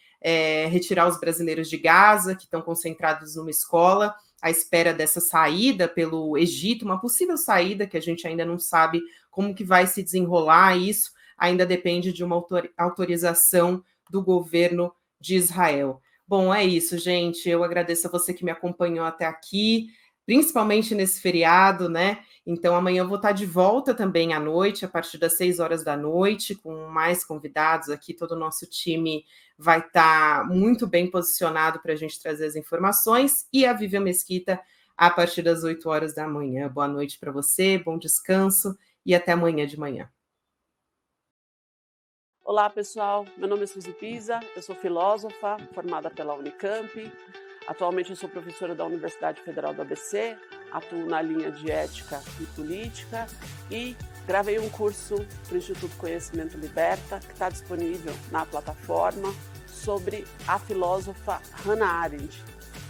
retirar os brasileiros de Gaza, que estão concentrados numa escola, à espera dessa saída pelo Egito, uma possível saída que a gente ainda não sabe como que vai se desenrolar. Isso ainda depende de uma autorização do governo de Israel. Bom, é isso, gente. Eu agradeço a você que me acompanhou até aqui, principalmente nesse feriado, né? Então, amanhã eu vou estar de volta também à noite, a partir das 6 horas da noite, com mais convidados aqui. Todo o nosso time vai estar muito bem posicionado para a gente trazer as informações. E a Vivian Mesquita, a partir das 8 horas da manhã. Boa noite para você, bom descanso e até amanhã de manhã. Olá, pessoal. Meu nome é Suzy Pisa, eu sou filósofa, formada pela Unicamp. Atualmente eu sou professora da Universidade Federal do ABC, atuo na linha de ética e política e gravei um curso para o Instituto Conhecimento Liberta, que está disponível na plataforma, sobre a filósofa Hannah Arendt.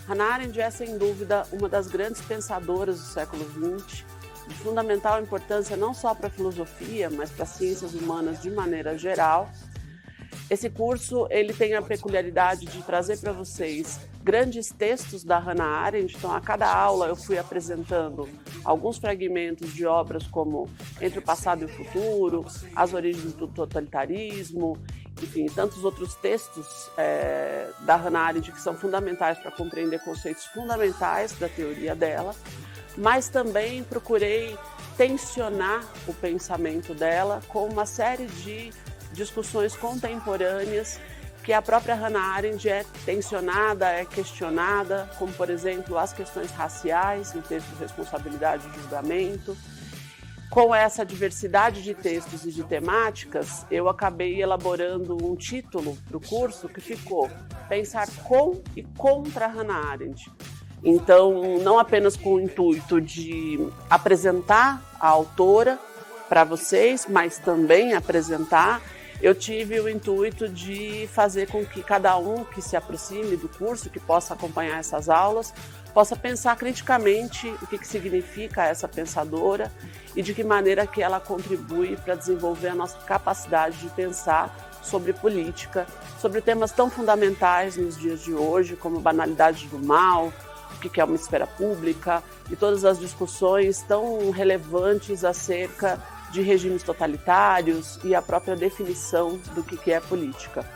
Hannah Arendt é, sem dúvida, uma das grandes pensadoras do século XX, de fundamental importância não só para a filosofia, mas para as ciências humanas de maneira geral. Esse curso ele tem a peculiaridade de trazer para vocês grandes textos da Hannah Arendt. Então, a cada aula eu fui apresentando alguns fragmentos de obras como Entre o Passado e o Futuro, As Origens do Totalitarismo, enfim, tantos outros textos da Hannah Arendt que são fundamentais para compreender conceitos fundamentais da teoria dela, mas também procurei tensionar o pensamento dela com uma série de discussões contemporâneas que a própria Hannah Arendt é tensionada, é questionada, como, por exemplo, as questões raciais no texto Responsabilidade e Julgamento. Com essa diversidade de textos e de temáticas, eu acabei elaborando um título para o curso que ficou Pensar com e contra Hannah Arendt. Então, não apenas com o intuito de apresentar a autora para vocês, mas também apresentar, eu tive o intuito de fazer com que cada um que se aproxime do curso, que possa acompanhar essas aulas, possa pensar criticamente o que significa essa pensadora e de que maneira que ela contribui para desenvolver a nossa capacidade de pensar sobre política, sobre temas tão fundamentais nos dias de hoje, como banalidade do mal, o que é uma esfera pública e todas as discussões tão relevantes acerca de regimes totalitários e a própria definição do que é política.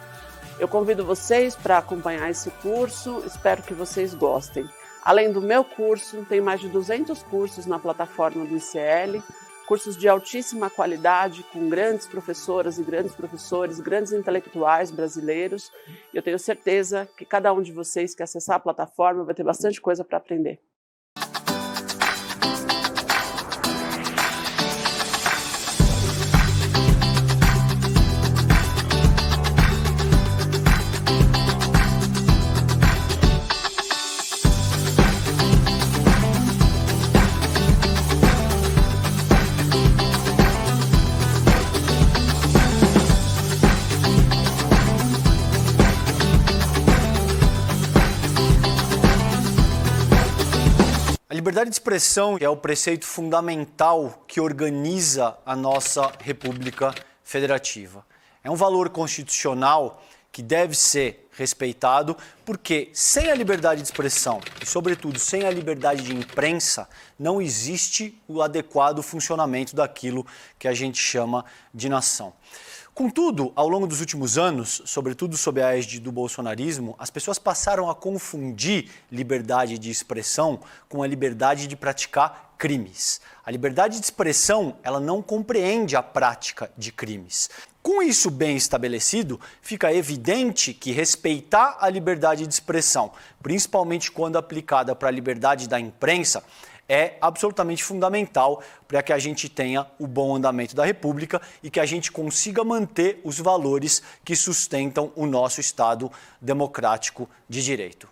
Eu convido vocês para acompanhar esse curso, espero que vocês gostem. Além do meu curso, tem mais de 200 cursos na plataforma do ICL, cursos de altíssima qualidade, com grandes professoras e grandes professores, grandes intelectuais brasileiros. Eu tenho certeza que cada um de vocês que acessar a plataforma vai ter bastante coisa para aprender. liberdade de expressão é o preceito fundamental que organiza a nossa República Federativa. É um valor constitucional que deve ser respeitado, porque sem a liberdade de expressão e, sobretudo, sem a liberdade de imprensa, não existe o adequado funcionamento daquilo que a gente chama de nação. Contudo, ao longo dos últimos anos, sobretudo sob a égide do bolsonarismo, as pessoas passaram a confundir liberdade de expressão com a liberdade de praticar crimes. A liberdade de expressão, ela não compreende a prática de crimes. Com isso bem estabelecido, fica evidente que respeitar a liberdade de expressão, principalmente quando aplicada para a liberdade da imprensa, é absolutamente fundamental para que a gente tenha o bom andamento da República e que a gente consiga manter os valores que sustentam o nosso Estado democrático de direito.